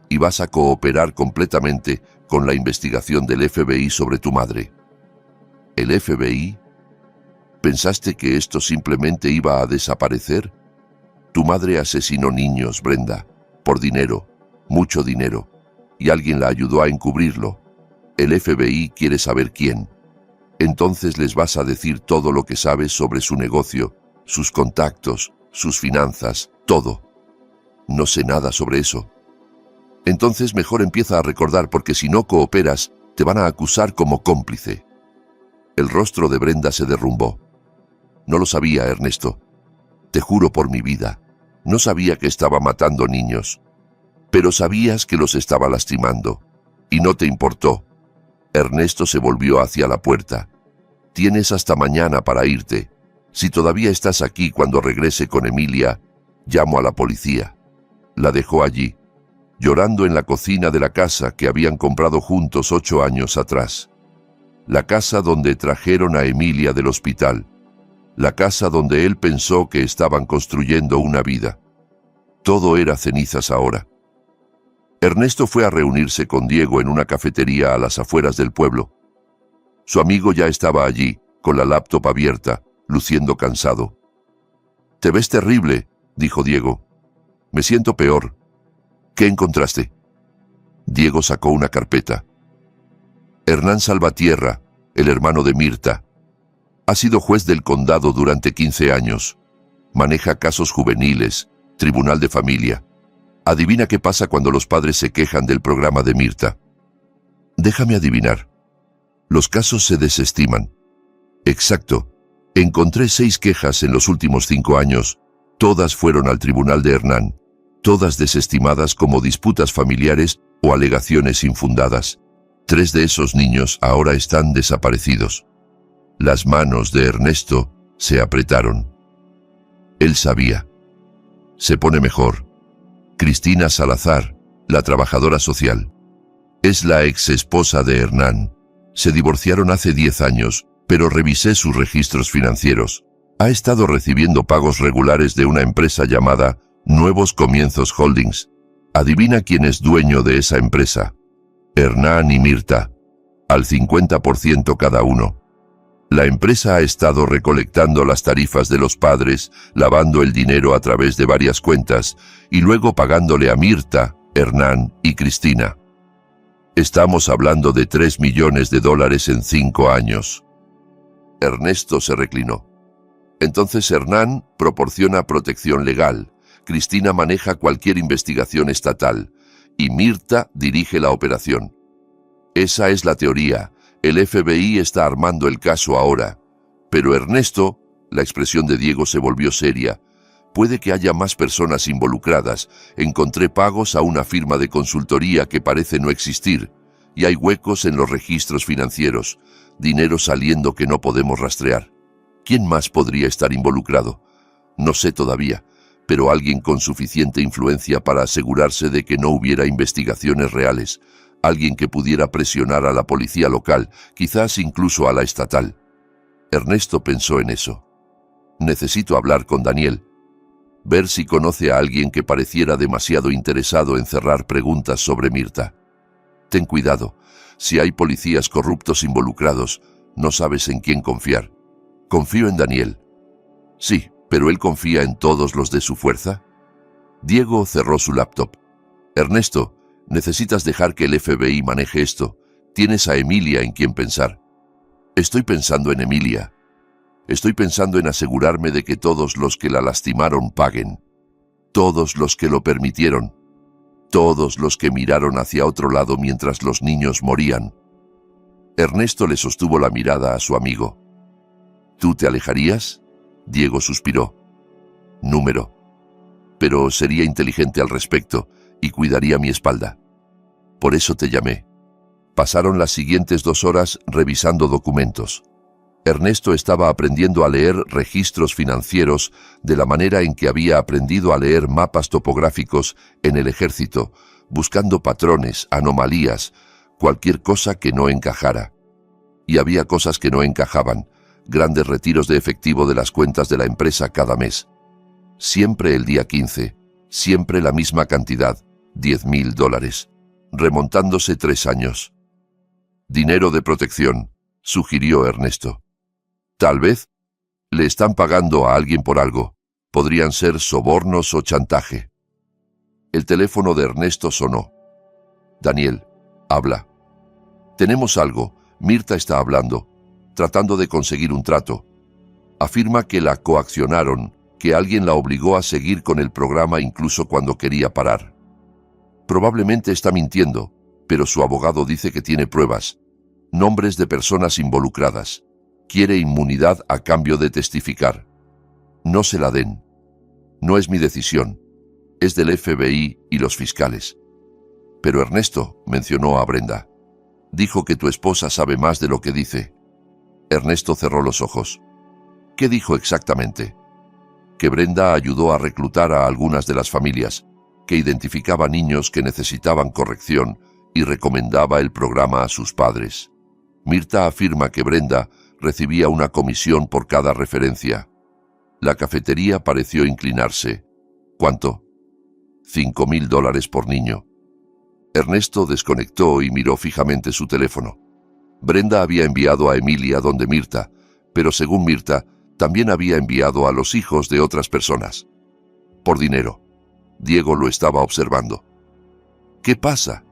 y vas a cooperar completamente con la investigación del FBI sobre tu madre. ¿El FBI? ¿Pensaste que esto simplemente iba a desaparecer? Tu madre asesinó niños, Brenda, por dinero, mucho dinero, y alguien la ayudó a encubrirlo. El FBI quiere saber quién. Entonces les vas a decir todo lo que sabes sobre su negocio, sus contactos, sus finanzas, todo. No sé nada sobre eso. Entonces mejor empieza a recordar, porque si no cooperas, te van a acusar como cómplice. El rostro de Brenda se derrumbó. No lo sabía, Ernesto. Te juro por mi vida, no sabía que estaba matando niños. Pero sabías que los estaba lastimando, y no te importó. Ernesto se volvió hacia la puerta. Tienes hasta mañana para irte. Si todavía estás aquí cuando regrese con Emilia, llamo a la policía. La dejó allí, llorando en la cocina de la casa que habían comprado juntos 8 años atrás. La casa donde trajeron a Emilia del hospital. La casa donde él pensó que estaban construyendo una vida. Todo era cenizas ahora. Ernesto fue a reunirse con Diego en una cafetería a las afueras del pueblo. Su amigo ya estaba allí, con la laptop abierta, luciendo cansado. «Te ves terrible», dijo Diego. «Me siento peor». «¿Qué encontraste?» Diego sacó una carpeta. Hernán Salvatierra, el hermano de Mirta. Ha sido juez del condado durante 15 años. Maneja casos juveniles, tribunal de familia. Adivina qué pasa cuando los padres se quejan del programa de Mirta. Déjame adivinar. Los casos se desestiman. Exacto. Encontré 6 quejas en los últimos 5 años. Todas fueron al tribunal de Hernán. Todas desestimadas como disputas familiares o alegaciones infundadas. 3 de esos niños ahora están desaparecidos. Las manos de Ernesto se apretaron. Él sabía. Se pone mejor. Cristina Salazar, la trabajadora social. Es la ex-esposa de Hernán. Se divorciaron hace 10 años, pero revisé sus registros financieros. Ha estado recibiendo pagos regulares de una empresa llamada Nuevos Comienzos Holdings. Adivina quién es dueño de esa empresa. Hernán y Mirta, al 50% cada uno. La empresa ha estado recolectando las tarifas de los padres, lavando el dinero a través de varias cuentas y luego pagándole a Mirta, Hernán y Cristina. Estamos hablando de $3 millones en 5 años. Ernesto se reclinó. Entonces Hernán proporciona protección legal, Cristina maneja cualquier investigación estatal y Mirta dirige la operación. Esa es la teoría. El FBI está armando el caso ahora. Pero Ernesto, la expresión de Diego se volvió seria. Puede que haya más personas involucradas. Encontré pagos a una firma de consultoría que parece no existir. Y hay huecos en los registros financieros. Dinero saliendo que no podemos rastrear. ¿Quién más podría estar involucrado? No sé todavía, pero alguien con suficiente influencia para asegurarse de que no hubiera investigaciones reales. Alguien que pudiera presionar a la policía local, quizás incluso a la estatal. Ernesto pensó en eso. Necesito hablar con Daniel. Ver si conoce a alguien que pareciera demasiado interesado en cerrar preguntas sobre Mirta. Ten cuidado. Si hay policías corruptos involucrados, no sabes en quién confiar. Confío en Daniel. Sí, pero ¿él confía en todos los de su fuerza? Diego cerró su laptop. Ernesto, necesitas dejar que el FBI maneje esto. Tienes a Emilia en quien pensar. Estoy pensando en Emilia. Estoy pensando en asegurarme de que todos los que la lastimaron paguen. Todos los que lo permitieron. Todos los que miraron hacia otro lado mientras los niños morían. Ernesto le sostuvo la mirada a su amigo. ¿Tú te alejarías? Diego suspiró. Número. Pero sería inteligente al respecto y cuidaría mi espalda. Por eso te llamé. Pasaron las siguientes 2 horas revisando documentos. Ernesto estaba aprendiendo a leer registros financieros de la manera en que había aprendido a leer mapas topográficos en el ejército, buscando patrones, anomalías, cualquier cosa que no encajara. Y había cosas que no encajaban, grandes retiros de efectivo de las cuentas de la empresa cada mes. Siempre el día 15, siempre la misma cantidad, $10,000, remontándose 3 años. Dinero de protección, sugirió Ernesto. Tal vez le están pagando a alguien por algo. Podrían ser sobornos o chantaje. El teléfono de Ernesto sonó. Daniel, habla. Tenemos algo. Mirta está hablando, tratando de conseguir un trato. Afirma que la coaccionaron, que alguien la obligó a seguir con el programa incluso cuando quería parar. Probablemente está mintiendo, pero su abogado dice que tiene pruebas, nombres de personas involucradas. Quiere inmunidad a cambio de testificar. No se la den. No es mi decisión. Es del FBI y los fiscales. Pero Ernesto mencionó a Brenda. Dijo que tu esposa sabe más de lo que dice. Ernesto cerró los ojos. ¿Qué dijo exactamente? Que Brenda ayudó a reclutar a algunas de las familias, que identificaba niños que necesitaban corrección y recomendaba el programa a sus padres. Mirta afirma que Brenda recibía una comisión por cada referencia. La cafetería pareció inclinarse. ¿Cuánto? $5,000 por niño. Ernesto desconectó y miró fijamente su teléfono. Brenda había enviado a Emilia donde Mirta, pero según Mirta, también había enviado a los hijos de otras personas. Por dinero. Diego lo estaba observando. ¿Qué pasa?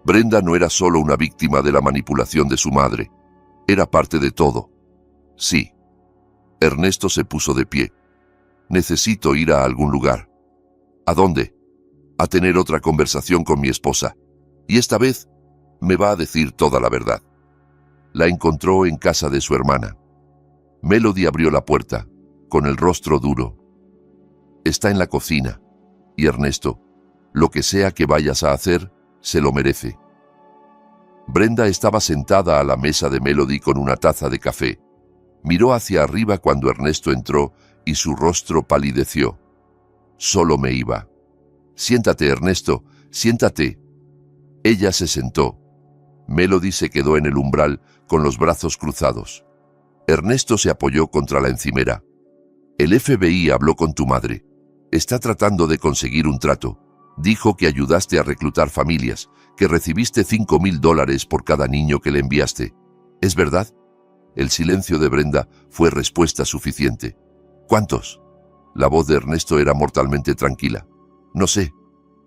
Brenda no era solo una víctima de la manipulación de su madre. Era parte de todo. Sí. Ernesto se puso de pie. Necesito ir a algún lugar. ¿A dónde? A tener otra conversación con mi esposa. Y esta vez me va a decir toda la verdad. La encontró en casa de su hermana. Melody abrió la puerta, con el rostro duro. Está en la cocina. Y Ernesto, lo que sea que vayas a hacer, se lo merece. Brenda estaba sentada a la mesa de Melody con una taza de café. Miró hacia arriba cuando Ernesto entró y su rostro palideció. Solo me iba. Siéntate, Ernesto, siéntate. Ella se sentó. Melody se quedó en el umbral con los brazos cruzados. Ernesto se apoyó contra la encimera. El FBI habló con tu madre. Está tratando de conseguir un trato. Dijo que ayudaste a reclutar familias, que recibiste $5,000 por cada niño que le enviaste. ¿Es verdad? El silencio de Brenda fue respuesta suficiente. ¿Cuántos? La voz de Ernesto era mortalmente tranquila. No sé,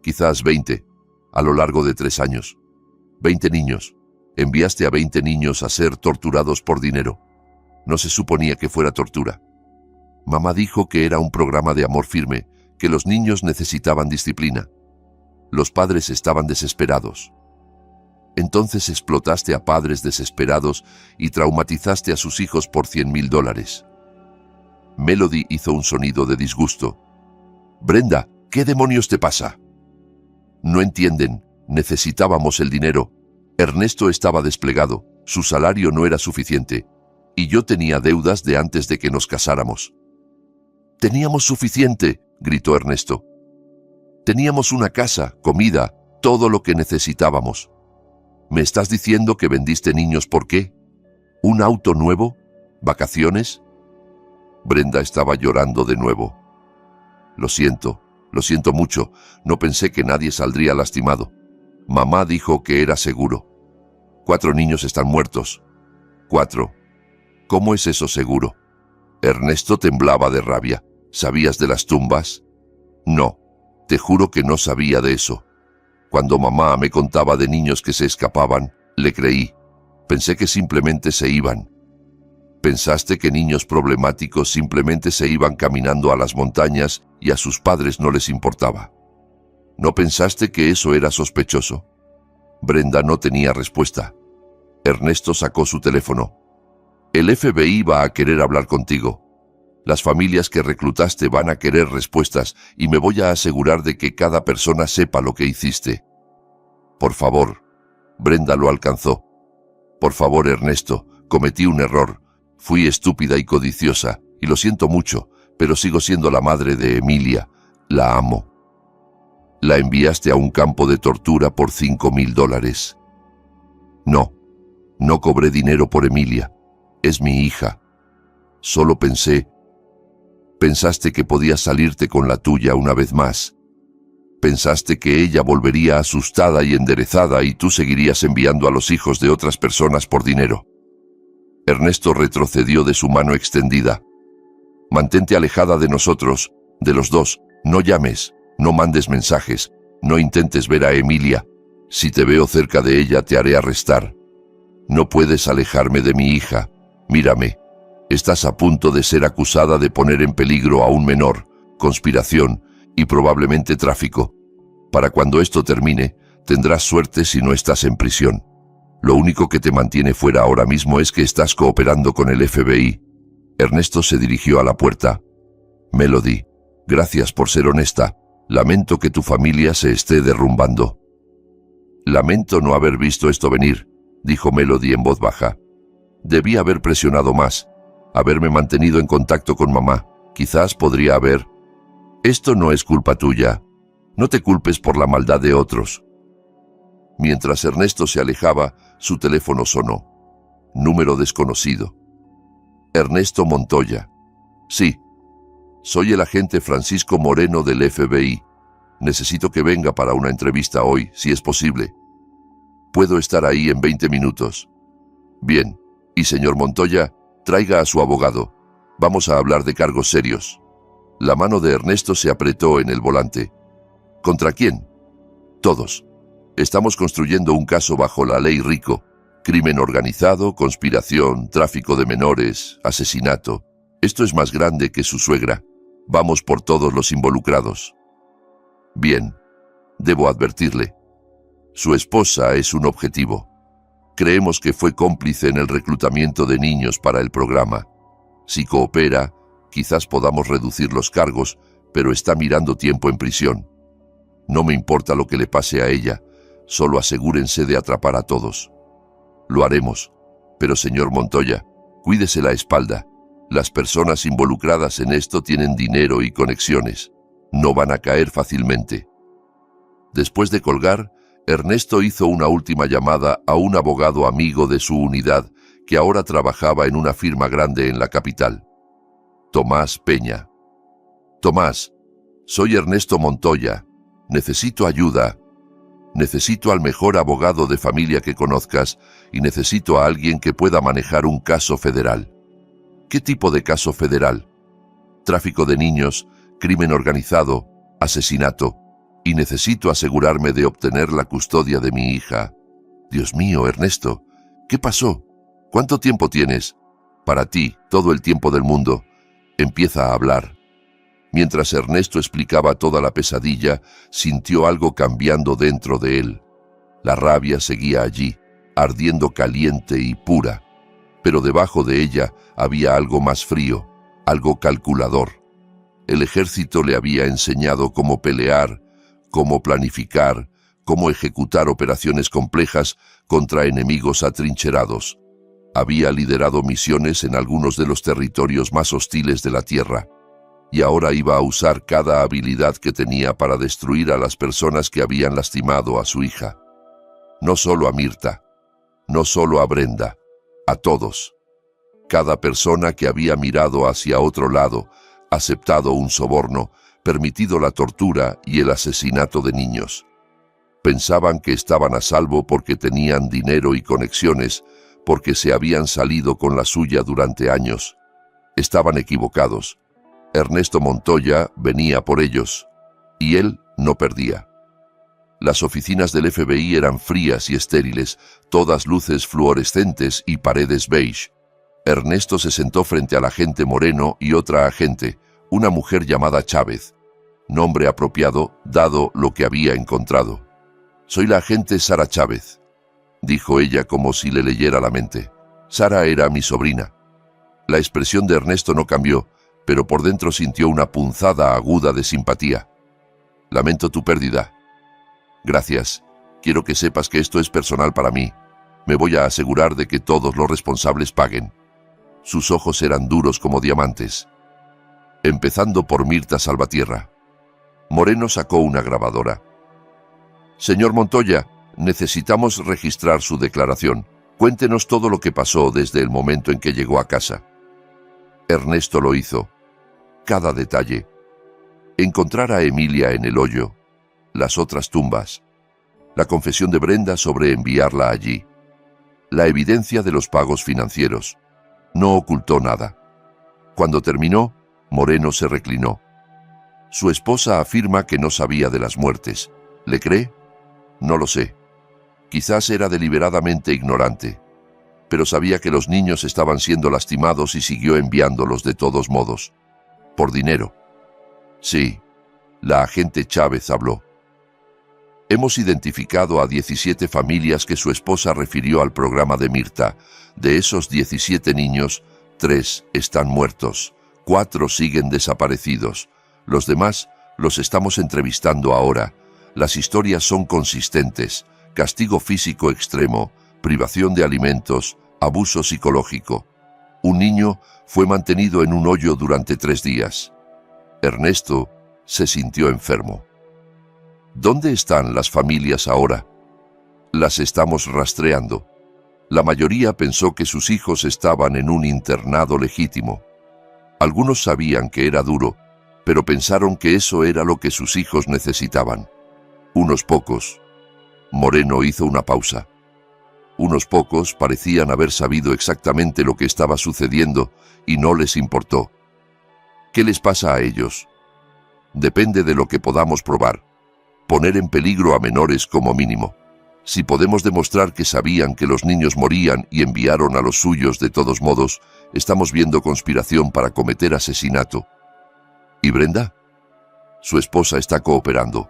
quizás 20, a lo largo de 3 años. 20 niños. Enviaste a 20 niños a ser torturados por dinero. No se suponía que fuera tortura. Mamá dijo que era un programa de amor firme, que los niños necesitaban disciplina. Los padres estaban desesperados. Entonces explotaste a padres desesperados y traumatizaste a sus hijos por $100,000. Melody hizo un sonido de disgusto. Brenda, ¿qué demonios te pasa? No entienden, necesitábamos el dinero. Ernesto estaba desplegado, su salario no era suficiente, y yo tenía deudas de antes de que nos casáramos. Teníamos suficiente, gritó Ernesto. Teníamos una casa, comida, todo lo que necesitábamos. ¿Me estás diciendo que vendiste niños por qué? ¿Un auto nuevo? ¿Vacaciones? Brenda estaba llorando de nuevo. Lo siento mucho, no pensé que nadie saldría lastimado. Mamá dijo que era seguro. 4 niños están muertos. 4. ¿Cómo es eso seguro? Ernesto temblaba de rabia. ¿Sabías de las tumbas? No, te juro que no sabía de eso. Cuando mamá me contaba de niños que se escapaban, le creí. Pensé que simplemente se iban. ¿Pensaste que niños problemáticos simplemente se iban caminando a las montañas y a sus padres no les importaba? ¿No pensaste que eso era sospechoso? Brenda no tenía respuesta. Ernesto sacó su teléfono. El FBI va a querer hablar contigo. Las familias que reclutaste van a querer respuestas y me voy a asegurar de que cada persona sepa lo que hiciste. Por favor. Brenda lo alcanzó. Por favor, Ernesto, cometí un error. Fui estúpida y codiciosa, y lo siento mucho, pero sigo siendo la madre de Emilia. La amo. La enviaste a un campo de tortura por $5,000. No, no cobré dinero por Emilia. Es mi hija. Solo pensé... Pensaste que podías salirte con la tuya una vez más. Pensaste que ella volvería asustada y enderezada y tú seguirías enviando a los hijos de otras personas por dinero. Ernesto retrocedió de su mano extendida. Mantente alejada de nosotros, de los dos. No llames, no mandes mensajes, no intentes ver a Emilia. Si te veo cerca de ella te haré arrestar. No puedes alejarme de mi hija. Mírame. Estás a punto de ser acusada de poner en peligro a un menor, conspiración y probablemente tráfico. Para cuando esto termine, tendrás suerte si no estás en prisión. Lo único que te mantiene fuera ahora mismo es que estás cooperando con el FBI. Ernesto se dirigió a la puerta. Melody, gracias por ser honesta. Lamento que tu familia se esté derrumbando. Lamento no haber visto esto venir, dijo Melody en voz baja. Debí haber presionado más, haberme mantenido en contacto con mamá. Quizás podría haber... Esto no es culpa tuya. No te culpes por la maldad de otros. Mientras Ernesto se alejaba, su teléfono sonó. Número desconocido. Ernesto Montoya. Sí. Soy el agente Francisco Moreno del FBI. Necesito que venga para una entrevista hoy, si es posible. Puedo estar ahí en 20 minutos. Bien. Y señor Montoya, traiga a su abogado. Vamos a hablar de cargos serios. La mano de Ernesto se apretó en el volante. ¿Contra quién? Todos. Estamos construyendo un caso bajo la ley Rico. Crimen organizado, conspiración, tráfico de menores, asesinato. Esto es más grande que su suegra. Vamos por todos los involucrados. Bien. Debo advertirle. Su esposa es un objetivo. Creemos que fue cómplice en el reclutamiento de niños para el programa. Si coopera, quizás podamos reducir los cargos, pero está mirando tiempo en prisión. No me importa lo que le pase a ella, solo asegúrense de atrapar a todos. Lo haremos, pero señor Montoya, cuídese la espalda. Las personas involucradas en esto tienen dinero y conexiones. No van a caer fácilmente. Después de colgar, Ernesto hizo una última llamada a un abogado amigo de su unidad que ahora trabajaba en una firma grande en la capital. Tomás Peña. Tomás, soy Ernesto Montoya. Necesito ayuda. Necesito al mejor abogado de familia que conozcas y necesito a alguien que pueda manejar un caso federal. ¿Qué tipo de caso federal? Tráfico de niños, crimen organizado, asesinato. Y necesito asegurarme de obtener la custodia de mi hija. Dios mío, Ernesto, ¿qué pasó? ¿Cuánto tiempo tienes? Para ti, todo el tiempo del mundo. Empieza a hablar. Mientras Ernesto explicaba toda la pesadilla, sintió algo cambiando dentro de él. La rabia seguía allí, ardiendo caliente y pura. Pero debajo de ella había algo más frío, algo calculador. El ejército le había enseñado cómo pelear, cómo planificar, cómo ejecutar operaciones complejas contra enemigos atrincherados. Había liderado misiones en algunos de los territorios más hostiles de la Tierra, y ahora iba a usar cada habilidad que tenía para destruir a las personas que habían lastimado a su hija. No solo a Mirta, no solo a Brenda, a todos. Cada persona que había mirado hacia otro lado, aceptado un soborno, permitido la tortura y el asesinato de niños. Pensaban que estaban a salvo porque tenían dinero y conexiones, porque se habían salido con la suya durante años. Estaban equivocados. Ernesto Montoya venía por ellos, y él no perdía. Las oficinas del FBI eran frías y estériles, todas luces fluorescentes y paredes beige. Ernesto se sentó frente al agente Moreno y otra agente, una mujer llamada Chávez, nombre apropiado dado lo que había encontrado. «Soy la agente Sara Chávez», dijo ella como si le leyera la mente. Sara era mi sobrina. La expresión de Ernesto no cambió, pero por dentro sintió una punzada aguda de simpatía. «Lamento tu pérdida». «Gracias. Quiero que sepas que esto es personal para mí. Me voy a asegurar de que todos los responsables paguen». Sus ojos eran duros como diamantes. Empezando por Mirta Salvatierra. Moreno sacó una grabadora. «Señor Montoya, necesitamos registrar su declaración. Cuéntenos todo lo que pasó desde el momento en que llegó a casa». Ernesto lo hizo. cada detalle. Encontrar a Emilia en el hoyo, las otras tumbas, la confesión de Brenda sobre enviarla allí, la evidencia de los pagos financieros. No ocultó nada. Cuando terminó, Moreno se reclinó. Su esposa afirma que no sabía de las muertes. ¿Le cree? No lo sé. Quizás era deliberadamente ignorante, pero sabía que los niños estaban siendo lastimados y siguió enviándolos de todos modos. Por dinero. Sí, la agente Chávez habló. Hemos identificado a 17 familias que su esposa refirió al programa de Mirta. De esos 17 niños, 3 están muertos, 4 siguen desaparecidos. Los demás los estamos entrevistando ahora. Las historias son consistentes: castigo físico extremo, privación de alimentos, abuso psicológico. Un niño fue mantenido en un hoyo durante 3 días. Ernesto se sintió enfermo. ¿Dónde están las familias ahora? Las estamos rastreando. La mayoría pensó que sus hijos estaban en un internado legítimo. Algunos sabían que era duro, pero pensaron que eso era lo que sus hijos necesitaban. Unos pocos. Moreno hizo una pausa. Unos pocos parecían haber sabido exactamente lo que estaba sucediendo y no les importó. ¿Qué les pasa a ellos? Depende de lo que podamos probar. Poner en peligro a menores como mínimo. Si podemos demostrar que sabían que los niños morían y enviaron a los suyos de todos modos, estamos viendo conspiración para cometer asesinato. ¿Y Brenda? Su esposa está cooperando.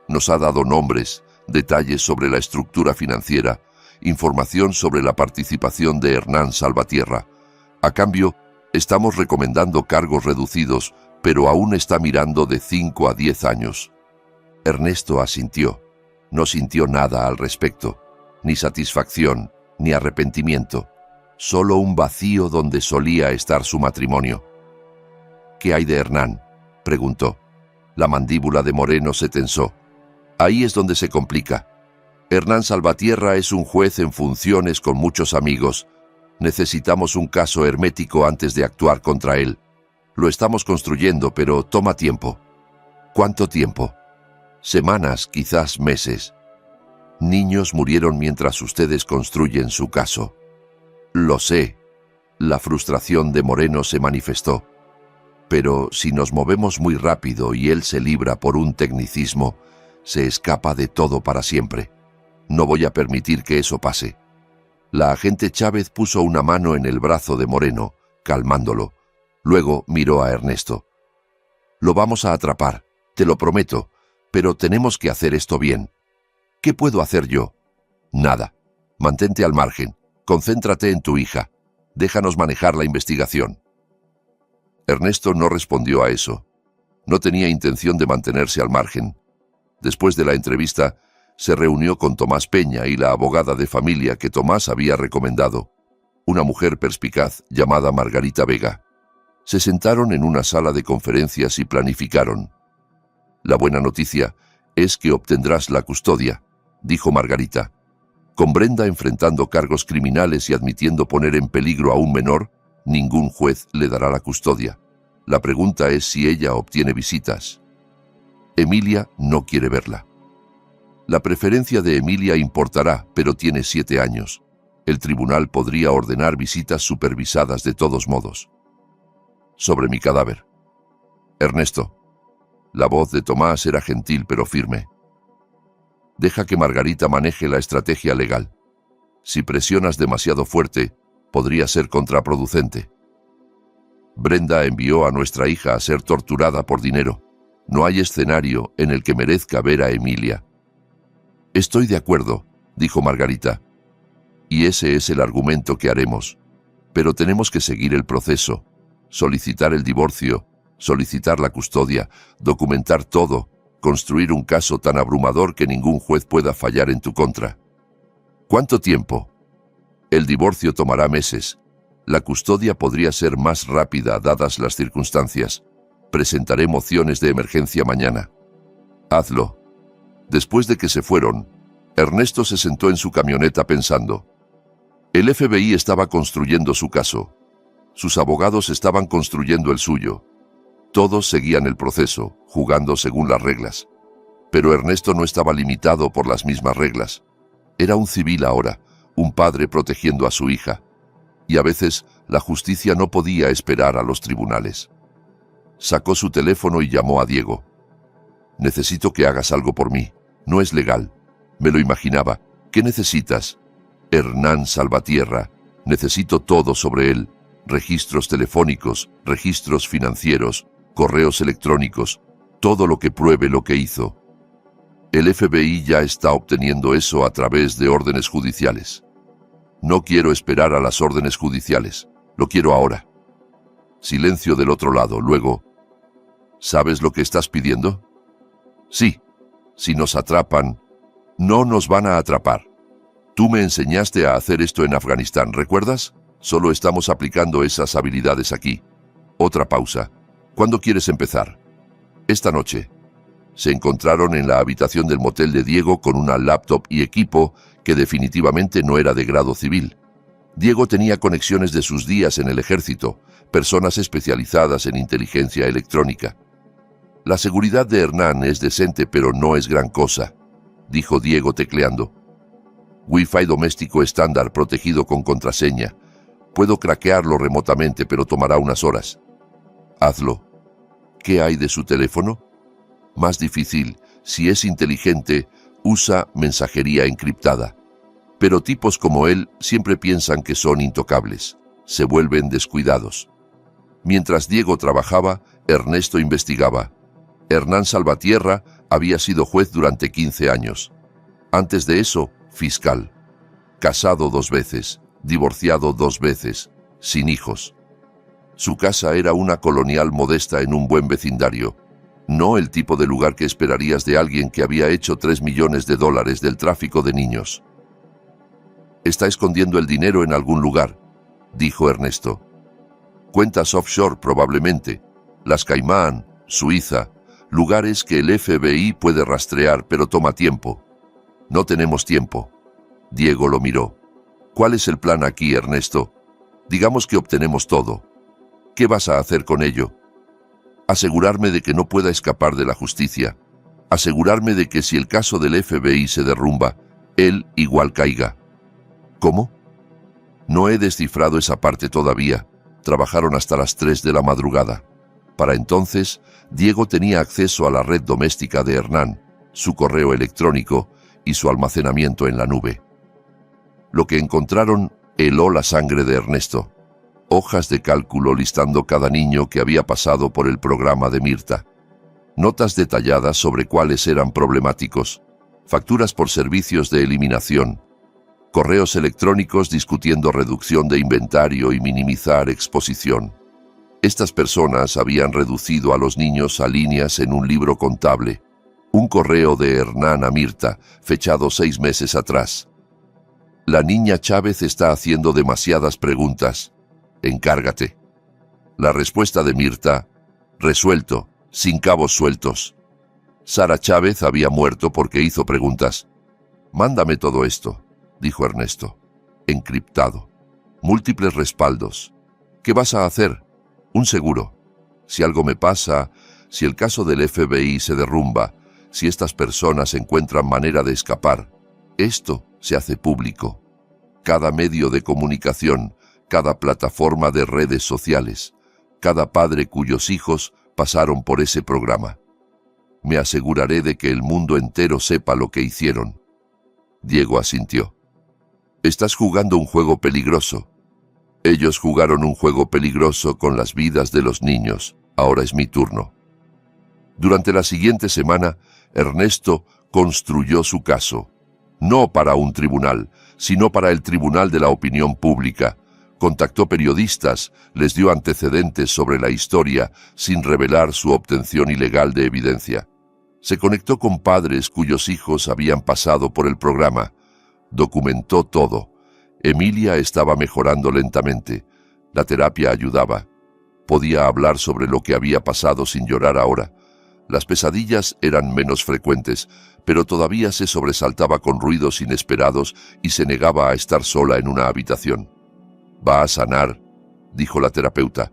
Nos ha dado nombres, detalles sobre la estructura financiera, información sobre la participación de Hernán Salvatierra. A cambio, estamos recomendando cargos reducidos, pero aún está mirando de 5 a 10 años. Ernesto asintió. No sintió nada al respecto, ni satisfacción, ni arrepentimiento, solo un vacío donde solía estar su matrimonio. ¿Qué hay de Hernán?, preguntó. La mandíbula de Moreno se tensó. Ahí es donde se complica. Hernán Salvatierra es un juez en funciones con muchos amigos. Necesitamos un caso hermético antes de actuar contra él. Lo estamos construyendo, pero toma tiempo. ¿Cuánto tiempo? Semanas, quizás meses. Niños murieron mientras ustedes construyen su caso. Lo sé. La frustración de Moreno se manifestó. Pero si nos movemos muy rápido y él se libra por un tecnicismo, se escapa de todo para siempre. No voy a permitir que eso pase. La agente Chávez puso una mano en el brazo de Moreno, calmándolo. Luego miró a Ernesto. Lo vamos a atrapar, te lo prometo. Pero tenemos que hacer esto bien. ¿Qué puedo hacer yo? Nada. Mantente al margen. Concéntrate en tu hija. Déjanos manejar la investigación. Ernesto no respondió a eso. No tenía intención de mantenerse al margen. Después de la entrevista, se reunió con Tomás Peña y la abogada de familia que Tomás había recomendado, una mujer perspicaz llamada Margarita Vega. Se sentaron en una sala de conferencias y planificaron. La buena noticia es que obtendrás la custodia, dijo Margarita. Con Brenda enfrentando cargos criminales y admitiendo poner en peligro a un menor, ningún juez le dará la custodia. La pregunta es si ella obtiene visitas. Emilia no quiere verla. La preferencia de Emilia importará, pero tiene 7 años. El tribunal podría ordenar visitas supervisadas de todos modos. Sobre mi cadáver. Ernesto. La voz de Tomás era gentil pero firme. Deja que Margarita maneje la estrategia legal. Si presionas demasiado fuerte, podría ser contraproducente. Brenda envió a nuestra hija a ser torturada por dinero. No hay escenario en el que merezca ver a Emilia. Estoy de acuerdo, dijo Margarita. Y ese es el argumento que haremos. Pero tenemos que seguir el proceso, solicitar el divorcio, solicitar la custodia, documentar todo, construir un caso tan abrumador que ningún juez pueda fallar en tu contra. ¿Cuánto tiempo? El divorcio tomará meses. La custodia podría ser más rápida dadas las circunstancias. Presentaré mociones de emergencia mañana. Hazlo. Después de que se fueron, Ernesto se sentó en su camioneta pensando. El FBI estaba construyendo su caso. Sus abogados estaban construyendo el suyo. Todos seguían el proceso, jugando según las reglas. Pero Ernesto no estaba limitado por las mismas reglas. Era un civil ahora, un padre protegiendo a su hija. Y a veces la justicia no podía esperar a los tribunales. Sacó su teléfono y llamó a Diego. «Necesito que hagas algo por mí. No es legal. Me lo imaginaba. ¿Qué necesitas?» «Hernán Salvatierra. Necesito todo sobre él. Registros telefónicos, registros financieros, correos electrónicos, todo lo que pruebe lo que hizo. El FBI ya está obteniendo eso a través de órdenes judiciales. No quiero esperar a las órdenes judiciales. Lo quiero ahora». Silencio del otro lado. Luego, «¿Sabes lo que estás pidiendo?» «Sí. Si nos atrapan, no nos van a atrapar. Tú me enseñaste a hacer esto en Afganistán, ¿recuerdas? Solo estamos aplicando esas habilidades aquí». Otra pausa. «¿Cuándo quieres empezar?» «Esta noche». Se encontraron en la habitación del motel de Diego con una laptop y equipo que definitivamente no era de grado civil. Diego tenía conexiones de sus días en el ejército, personas especializadas en inteligencia electrónica. «La seguridad de Hernán es decente, pero no es gran cosa», dijo Diego tecleando. «Wi-Fi doméstico estándar protegido con contraseña. Puedo craquearlo remotamente, pero tomará unas horas». «Hazlo». «¿Qué hay de su teléfono?» «Más difícil. Si es inteligente, usa mensajería encriptada. Pero tipos como él siempre piensan que son intocables. Se vuelven descuidados». Mientras Diego trabajaba, Ernesto investigaba. Hernán Salvatierra había sido juez durante 15 años. Antes de eso, fiscal. Casado 2 veces, divorciado 2 veces, sin hijos. Su casa era una colonial modesta en un buen vecindario. No el tipo de lugar que esperarías de alguien que había hecho $3 millones del tráfico de niños. «Está escondiendo el dinero en algún lugar», dijo Ernesto. «Cuentas offshore probablemente. Las Caimán, Suiza, lugares que el FBI puede rastrear, pero toma tiempo». «No tenemos tiempo». Diego lo miró. «¿Cuál es el plan aquí, Ernesto? Digamos que obtenemos todo. ¿Qué vas a hacer con ello?» «Asegurarme de que no pueda escapar de la justicia. Asegurarme de que si el caso del FBI se derrumba, él igual caiga». «¿Cómo?» «No he descifrado esa parte todavía. Trabajaron hasta las 3 de la madrugada. Para entonces, Diego tenía acceso a la red doméstica de Hernán, su correo electrónico y su almacenamiento en la nube. Lo que encontraron heló la sangre de Ernesto. Hojas de cálculo listando cada niño que había pasado por el programa de Mirta. Notas detalladas sobre cuáles eran problemáticos. Facturas por servicios de eliminación. Correos electrónicos discutiendo reducción de inventario y minimizar exposición. Estas personas habían reducido a los niños a líneas en un libro contable. Un correo de Hernán a Mirta, fechado 6 meses atrás. «La niña Chávez está haciendo demasiadas preguntas. Encárgate». La respuesta de Mirta: «Resuelto, sin cabos sueltos». Sara Chávez había muerto porque hizo preguntas. «Mándame todo esto», dijo Ernesto. «Encriptado. Múltiples respaldos. ¿Qué vas a hacer? Un seguro. Si algo me pasa, si el caso del FBI se derrumba, si estas personas encuentran manera de escapar, esto se hace público. Cada medio de comunicación, cada plataforma de redes sociales, cada padre cuyos hijos pasaron por ese programa. Me aseguraré de que el mundo entero sepa lo que hicieron». Diego asintió. «Estás jugando un juego peligroso». «Ellos jugaron un juego peligroso con las vidas de los niños. Ahora es mi turno». Durante la siguiente semana, Ernesto construyó su caso. No para un tribunal, sino para el Tribunal de la Opinión Pública. Contactó periodistas, les dio antecedentes sobre la historia sin revelar su obtención ilegal de evidencia. Se conectó con padres cuyos hijos habían pasado por el programa. Documentó todo. Emilia estaba mejorando lentamente. La terapia ayudaba. Podía hablar sobre lo que había pasado sin llorar ahora. Las pesadillas eran menos frecuentes, pero todavía se sobresaltaba con ruidos inesperados y se negaba a estar sola en una habitación. «Va a sanar», dijo la terapeuta,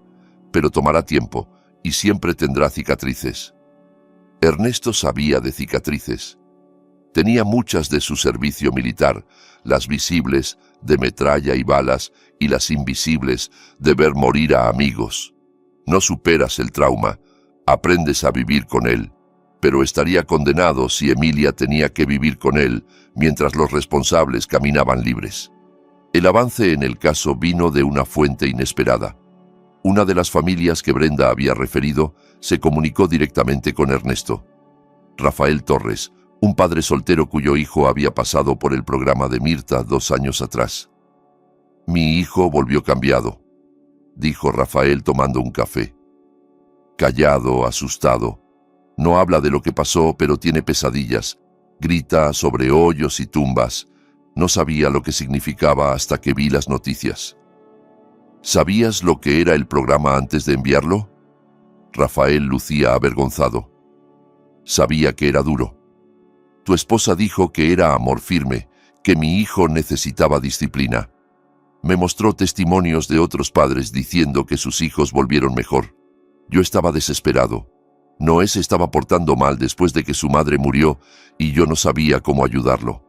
«pero tomará tiempo, y siempre tendrá cicatrices. Ernesto sabía de cicatrices. Tenía muchas de su servicio militar, las visibles, de metralla y balas, y las invisibles, de ver morir a amigos. No superas el trauma, aprendes a vivir con él, pero estaría condenado si Emilia tenía que vivir con él mientras los responsables caminaban libres. El avance en el caso vino de una fuente inesperada. Una de las familias que Brenda había referido se comunicó directamente con Ernesto. Rafael Torres, un padre soltero cuyo hijo había pasado por el programa de Mirta 2 años atrás. «Mi hijo volvió cambiado», dijo Rafael tomando un café. Callado, asustado. No habla de lo que pasó, pero tiene pesadillas. Grita sobre hoyos y tumbas. No sabía lo que significaba hasta que vi las noticias. ¿Sabías lo que era el programa antes de enviarlo? Rafael lucía avergonzado. Sabía que era duro. Tu esposa dijo que era amor firme, que mi hijo necesitaba disciplina. Me mostró testimonios de otros padres diciendo que sus hijos volvieron mejor. Yo estaba desesperado. Noé se estaba portando mal después de que su madre murió y yo no sabía cómo ayudarlo.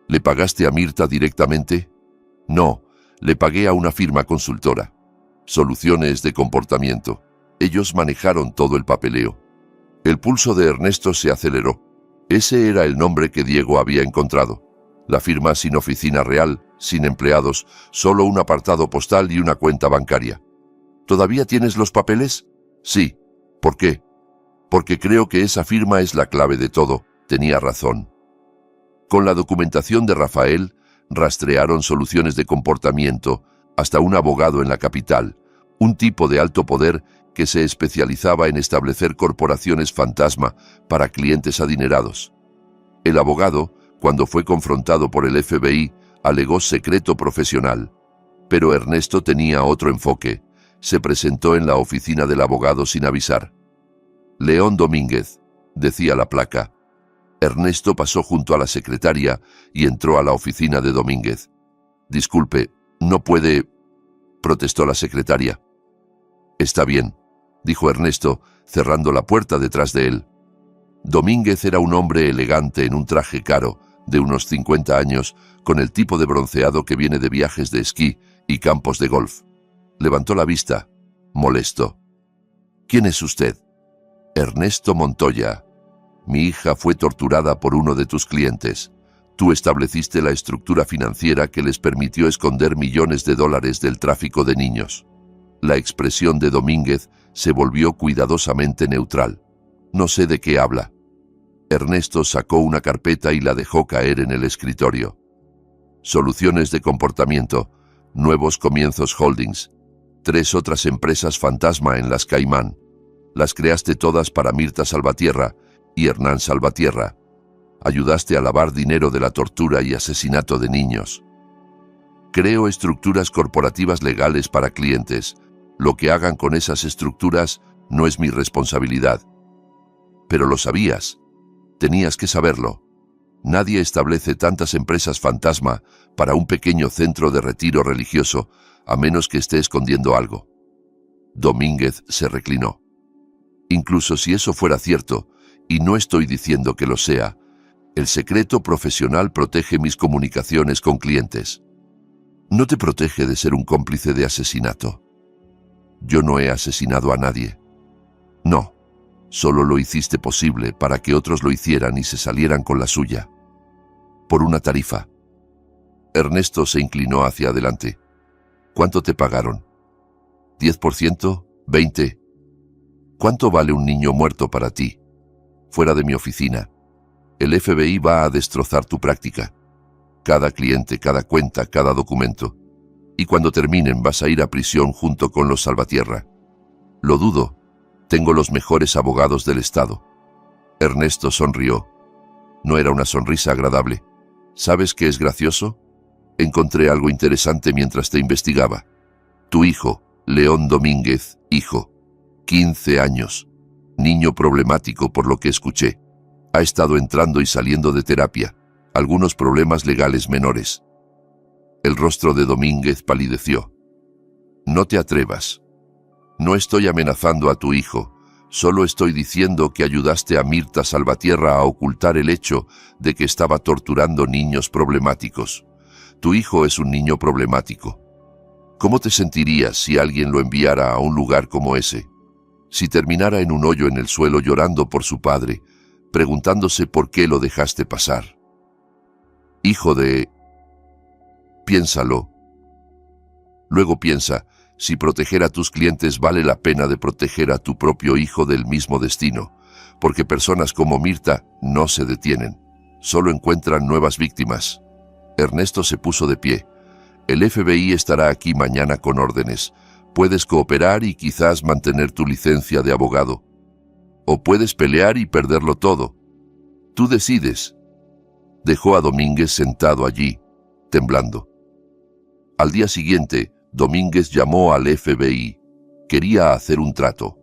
¿Le pagaste a Mirta directamente? No, le pagué a una firma consultora. Soluciones de comportamiento. Ellos manejaron todo el papeleo. El pulso de Ernesto se aceleró. Ese era el nombre que Diego había encontrado. La firma sin oficina real, sin empleados, solo un apartado postal y una cuenta bancaria. ¿Todavía tienes los papeles? Sí. ¿Por qué? Porque creo que esa firma es la clave de todo. Tenía razón. Con la documentación de Rafael, rastrearon soluciones de comportamiento hasta un abogado en la capital, un tipo de alto poder que se especializaba en establecer corporaciones fantasma para clientes adinerados. El abogado, cuando fue confrontado por el FBI, alegó secreto profesional. Pero Ernesto tenía otro enfoque. Se presentó en la oficina del abogado sin avisar. León Domínguez, decía la placa. Ernesto pasó junto a la secretaria y entró a la oficina de Domínguez. Disculpe, no puede, protestó la secretaria. Está bien, dijo Ernesto, cerrando la puerta detrás de él. Domínguez era un hombre elegante en un traje caro, de unos 50 años, con el tipo de bronceado que viene de viajes de esquí y campos de golf. Levantó la vista, molesto. ¿Quién es usted? Ernesto Montoya. Mi hija fue torturada por uno de tus clientes. Tú estableciste la estructura financiera que les permitió esconder millones de dólares del tráfico de niños. La expresión de Domínguez se volvió cuidadosamente neutral. No sé de qué habla. Ernesto sacó una carpeta y la dejó caer en el escritorio. Soluciones de comportamiento, Nuevos Comienzos Holdings, 3 otras empresas fantasma en las Caimán. Las creaste todas para Mirta Salvatierra y Hernán Salvatierra. Ayudaste a lavar dinero de la tortura y asesinato de niños. Creo estructuras corporativas legales para clientes. Lo que hagan con esas estructuras no es mi responsabilidad. Pero lo sabías. Tenías que saberlo. Nadie establece tantas empresas fantasma para un pequeño centro de retiro religioso, a menos que esté escondiendo algo. Domínguez se reclinó. Incluso si eso fuera cierto, y no estoy diciendo que lo sea, el secreto profesional protege mis comunicaciones con clientes. No te protege de ser un cómplice de asesinato. Yo no he asesinado a nadie. No, solo lo hiciste posible para que otros lo hicieran y se salieran con la suya. Por una tarifa. Ernesto se inclinó hacia adelante. ¿Cuánto te pagaron? ¿10%? ¿20%? ¿Cuánto vale un niño muerto para ti? Fuera de mi oficina. El FBI va a destrozar tu práctica. Cada cliente, cada cuenta, cada documento. Y cuando terminen vas a ir a prisión junto con los Salvatierra. Lo dudo. Tengo los mejores abogados del estado. Ernesto sonrió. No era una sonrisa agradable. ¿Sabes qué es gracioso? Encontré algo interesante mientras te investigaba. Tu hijo, León Domínguez, hijo. 15 años. Niño problemático por lo que escuché. Ha estado entrando y saliendo de terapia. Algunos problemas legales menores. El rostro de Domínguez palideció. No te atrevas. No estoy amenazando a tu hijo, solo estoy diciendo que ayudaste a Mirta Salvatierra a ocultar el hecho de que estaba torturando niños problemáticos. Tu hijo es un niño problemático. ¿Cómo te sentirías si alguien lo enviara a un lugar como ese? Si terminara en un hoyo en el suelo llorando por su padre, preguntándose por qué lo dejaste pasar. Hijo de... Piénsalo. Luego piensa, si proteger a tus clientes vale la pena de proteger a tu propio hijo del mismo destino, porque personas como Mirta no se detienen, solo encuentran nuevas víctimas. Ernesto se puso de pie. El FBI estará aquí mañana con órdenes. Puedes cooperar y quizás mantener tu licencia de abogado. O puedes pelear y perderlo todo. Tú decides. Dejó a Domínguez sentado allí, temblando. Al día siguiente, Domínguez llamó al FBI. Quería hacer un trato.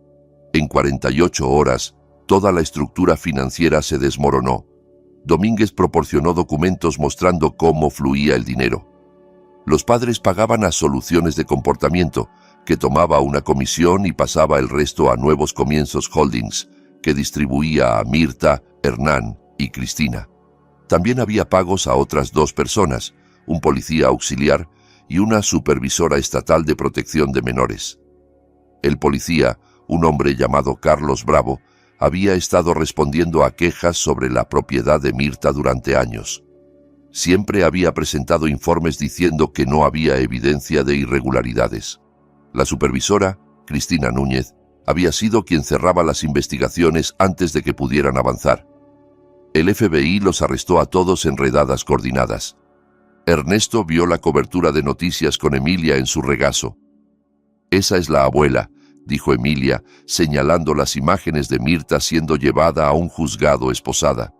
En 48 horas, toda la estructura financiera se desmoronó. Domínguez proporcionó documentos mostrando cómo fluía el dinero. Los padres pagaban a Soluciones de Comportamiento, que tomaba una comisión y pasaba el resto a Nuevos Comienzos Holdings, que distribuía a Mirta, Hernán y Cristina. También había pagos a otras 2 personas, un policía auxiliar y una supervisora estatal de protección de menores. El policía, un hombre llamado Carlos Bravo, había estado respondiendo a quejas sobre la propiedad de Mirta durante años. Siempre había presentado informes diciendo que no había evidencia de irregularidades. La supervisora, Cristina Núñez, había sido quien cerraba las investigaciones antes de que pudieran avanzar. El FBI los arrestó a todos en redadas coordinadas. Ernesto vio la cobertura de noticias con Emilia en su regazo. «Esa es la abuela», dijo Emilia, señalando las imágenes de Mirta siendo llevada a un juzgado esposada.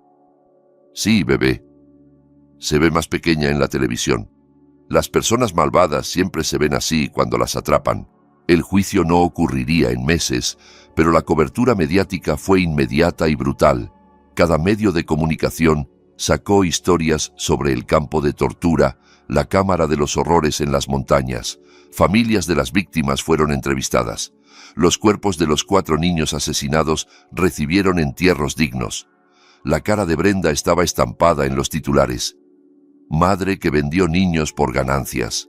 «Sí, bebé. Se ve más pequeña en la televisión. Las personas malvadas siempre se ven así cuando las atrapan. El juicio no ocurriría en meses, pero la cobertura mediática fue inmediata y brutal. Cada medio de comunicación sacó historias sobre el campo de tortura, la cámara de los horrores en las montañas. Familias de las víctimas fueron entrevistadas. Los cuerpos de los 4 niños asesinados recibieron entierros dignos. La cara de Brenda estaba estampada en los titulares. Madre que vendió niños por ganancias.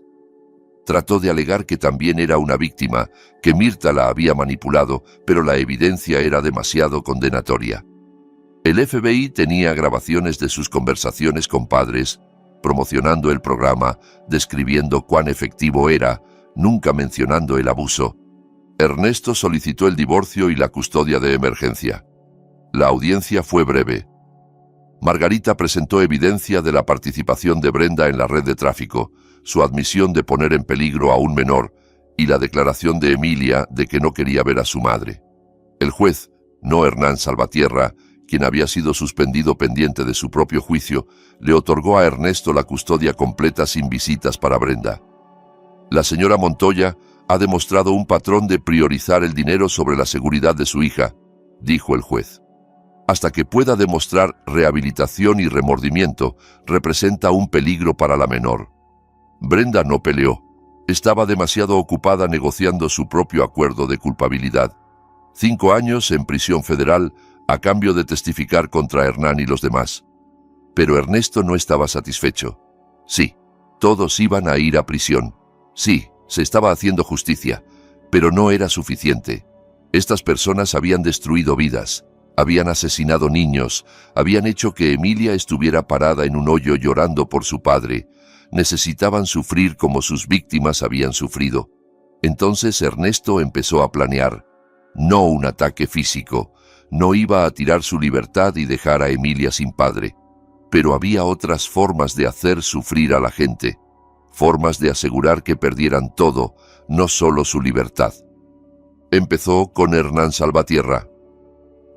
Trató de alegar que también era una víctima, que Mirta la había manipulado, pero la evidencia era demasiado condenatoria. El FBI tenía grabaciones de sus conversaciones con padres, promocionando el programa, describiendo cuán efectivo era, nunca mencionando el abuso. Ernesto solicitó el divorcio y la custodia de emergencia. La audiencia fue breve. Margarita presentó evidencia de la participación de Brenda en la red de tráfico, su admisión de poner en peligro a un menor y la declaración de Emilia de que no quería ver a su madre. El juez, no Hernán Salvatierra, quien había sido suspendido pendiente de su propio juicio, le otorgó a Ernesto la custodia completa sin visitas para Brenda. La señora Montoya ha demostrado un patrón de priorizar el dinero sobre la seguridad de su hija, dijo el juez. Hasta que pueda demostrar rehabilitación y remordimiento, representa un peligro para la menor. Brenda no peleó. Estaba demasiado ocupada negociando su propio acuerdo de culpabilidad. 5 años en prisión federal a cambio de testificar contra Hernán y los demás. Pero Ernesto no estaba satisfecho. Sí, todos iban a ir a prisión. Sí, se estaba haciendo justicia, pero no era suficiente. Estas personas habían destruido vidas. Habían asesinado niños, habían hecho que Emilia estuviera parada en un hoyo llorando por su padre. Necesitaban sufrir como sus víctimas habían sufrido. Entonces Ernesto empezó a planear. No un ataque físico, no iba a tirar su libertad y dejar a Emilia sin padre. Pero había otras formas de hacer sufrir a la gente, formas de asegurar que perdieran todo, no solo su libertad. Empezó con Hernán Salvatierra.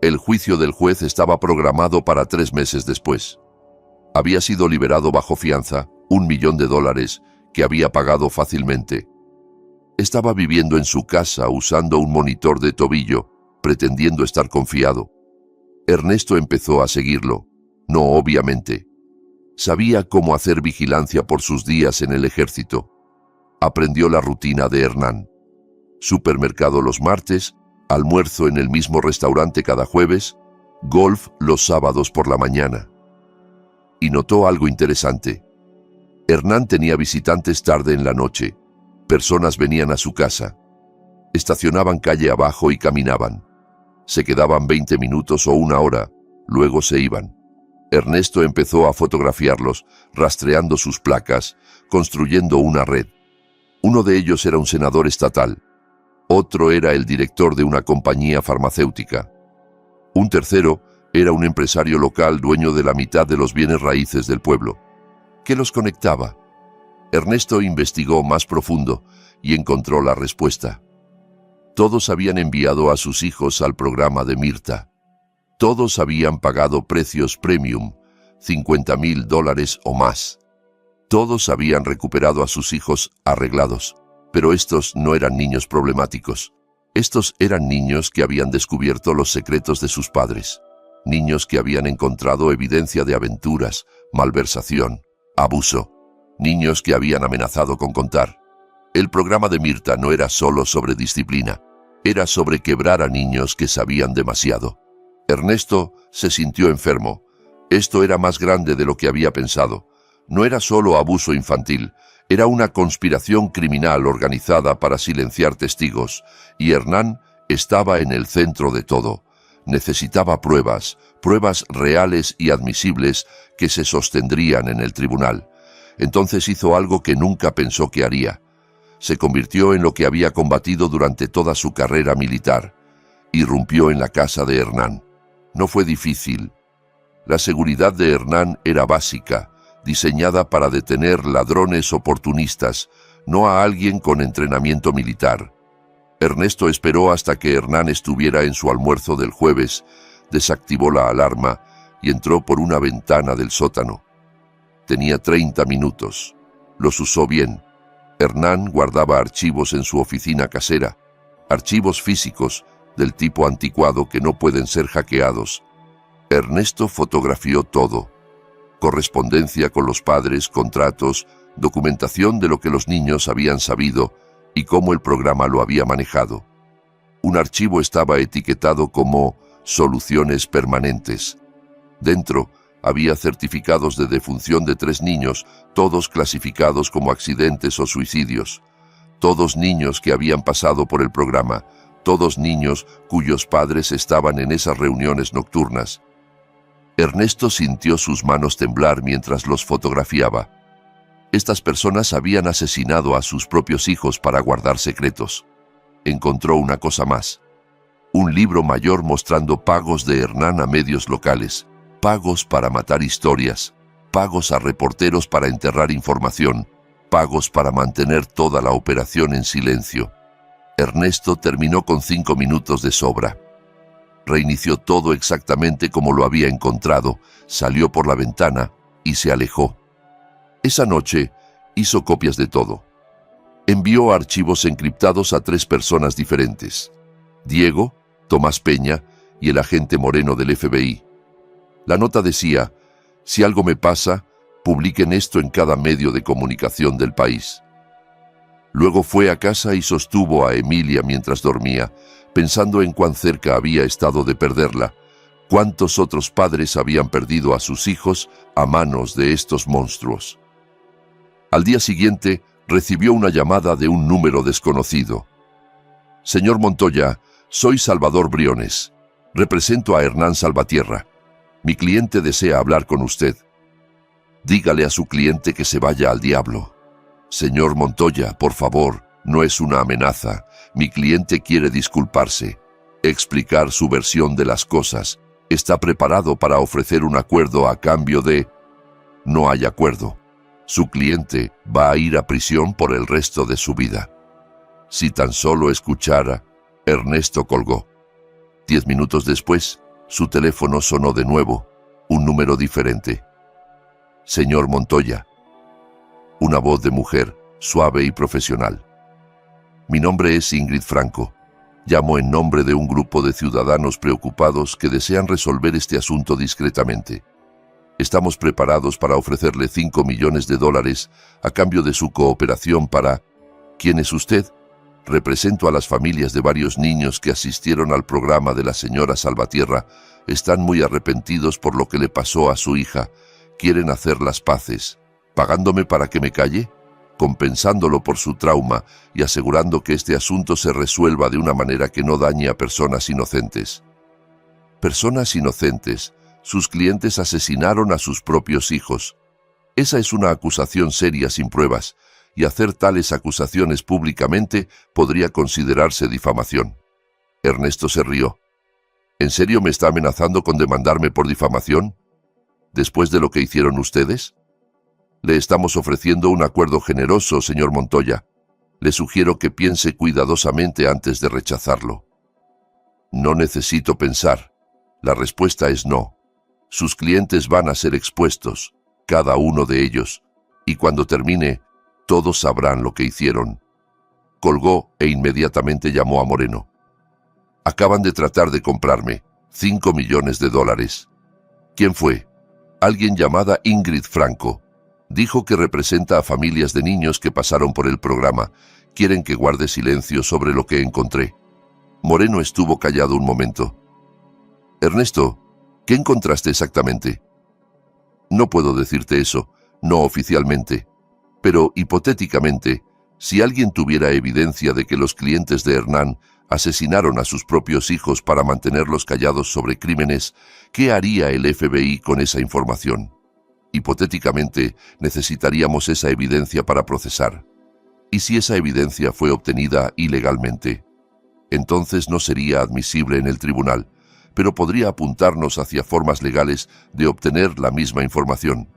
El juicio del juez estaba programado para 3 meses después. Había sido liberado bajo fianza, $1 millón que había pagado fácilmente. Estaba viviendo en su casa usando un monitor de tobillo, pretendiendo estar confiado. Ernesto empezó a seguirlo. No, obviamente. Sabía cómo hacer vigilancia por sus días en el ejército. Aprendió la rutina de Hernán. supermercado los martes, almuerzo en el mismo restaurante cada jueves, golf los sábados por la mañana. Y notó algo interesante. Hernán tenía visitantes tarde en la noche. Personas venían a su casa. Estacionaban calle abajo y caminaban. Se quedaban 20 minutos o una hora, luego se iban. Ernesto empezó a fotografiarlos, rastreando sus placas, construyendo una red. Uno de ellos era un senador estatal. Otro era el director de una compañía farmacéutica. Un tercero era un empresario local dueño de la mitad de los bienes raíces del pueblo. ¿Qué los conectaba? Ernesto investigó más profundo y encontró la respuesta. Todos habían enviado a sus hijos al programa de Mirta. Todos habían pagado precios premium, $50,000 o más. Todos habían recuperado a sus hijos arreglados, pero estos no eran niños problemáticos. Estos eran niños que habían descubierto los secretos de sus padres. Niños que habían encontrado evidencia de aventuras, malversación, abuso. Niños que habían amenazado con contar. El programa de Mirta no era solo sobre disciplina, era sobre quebrar a niños que sabían demasiado. Ernesto se sintió enfermo. Esto era más grande de lo que había pensado. No era solo abuso infantil, era una conspiración criminal organizada para silenciar testigos, y Hernán estaba en el centro de todo. Necesitaba pruebas, pruebas reales y admisibles que se sostendrían en el tribunal. Entonces hizo algo que nunca pensó que haría. Se convirtió en lo que había combatido durante toda su carrera militar. Irrumpió en la casa de Hernán. No fue difícil. La seguridad de Hernán era básica, diseñada para detener ladrones oportunistas, no a alguien con entrenamiento militar. Ernesto esperó hasta que Hernán estuviera en su almuerzo del jueves, desactivó la alarma y entró por una ventana del sótano. Tenía 30 minutos. Los usó bien. Hernán guardaba archivos en su oficina casera, archivos físicos del tipo anticuado que no pueden ser hackeados. Ernesto fotografió todo. Correspondencia con los padres, contratos, documentación de lo que los niños habían sabido y cómo el programa lo había manejado. Un archivo estaba etiquetado como soluciones permanentes. Dentro había certificados de defunción de 3 niños, todos clasificados como accidentes o suicidios. Todos niños que habían pasado por el programa, todos niños cuyos padres estaban en esas reuniones nocturnas. Ernesto sintió sus manos temblar mientras los fotografiaba. Estas personas habían asesinado a sus propios hijos para guardar secretos. Encontró una cosa más. Un libro mayor mostrando pagos de Hernán a medios locales, pagos para matar historias, pagos a reporteros para enterrar información, pagos para mantener toda la operación en silencio. Ernesto terminó con 5 minutos de sobra. Reinició todo exactamente como lo había encontrado, salió por la ventana y se alejó. Esa noche hizo copias de todo. Envió archivos encriptados a 3 personas diferentes: Diego, Tomás Peña y el agente Moreno del FBI. La nota decía: si algo me pasa, publiquen esto en cada medio de comunicación del país. Luego fue a casa y sostuvo a Emilia mientras dormía, pensando en cuán cerca había estado de perderla, cuántos otros padres habían perdido a sus hijos a manos de estos monstruos. Al día siguiente, recibió una llamada de un número desconocido. Señor Montoya, soy Salvador Briones. Represento a Hernán Salvatierra. Mi cliente desea hablar con usted. Dígale a su cliente que se vaya al diablo. Señor Montoya, por favor, no es una amenaza. Mi cliente quiere disculparse, explicar su versión de las cosas. Está preparado para ofrecer un acuerdo a cambio de... No hay acuerdo. Su cliente va a ir a prisión por el resto de su vida. Si tan solo escuchara, Ernesto colgó. 10 minutos después, su teléfono sonó de nuevo, un número diferente. Señor Montoya. Una voz de mujer, suave y profesional. Mi nombre es Ingrid Franco. Llamo en nombre de un grupo de ciudadanos preocupados que desean resolver este asunto discretamente. Estamos preparados para ofrecerle $5 millones a cambio de su cooperación para... ¿Quién es usted? Represento a las familias de varios niños que asistieron al programa de la señora Salvatierra. Están muy arrepentidos por lo que le pasó a su hija. Quieren hacer las paces. ¿Pagándome para que me calle? Compensándolo por su trauma y asegurando que este asunto se resuelva de una manera que no dañe a personas inocentes. Personas inocentes. Sus clientes asesinaron a sus propios hijos. Esa es una acusación seria sin pruebas, y hacer tales acusaciones públicamente podría considerarse difamación. Ernesto se rió. ¿En serio me está amenazando con demandarme por difamación? ¿Después de lo que hicieron ustedes? Le estamos ofreciendo un acuerdo generoso, señor Montoya. Le sugiero que piense cuidadosamente antes de rechazarlo. No necesito pensar. La respuesta es no. Sus clientes van a ser expuestos, cada uno de ellos, y cuando termine, todos sabrán lo que hicieron. Colgó e inmediatamente llamó a Moreno. Acaban de tratar de comprarme $5 millones. ¿Quién fue? Alguien llamada Ingrid Franco. Dijo que representa a familias de niños que pasaron por el programa. Quieren que guarde silencio sobre lo que encontré. Moreno estuvo callado un momento. Ernesto, ¿qué encontraste exactamente? No puedo decirte eso, no oficialmente. Pero hipotéticamente, si alguien tuviera evidencia de que los clientes de Hernán asesinaron a sus propios hijos para mantenerlos callados sobre crímenes, ¿qué haría el FBI con esa información? Hipotéticamente, necesitaríamos esa evidencia para procesar. ¿Y si esa evidencia fue obtenida ilegalmente? Entonces no sería admisible en el tribunal, pero podría apuntarnos hacia formas legales de obtener la misma información.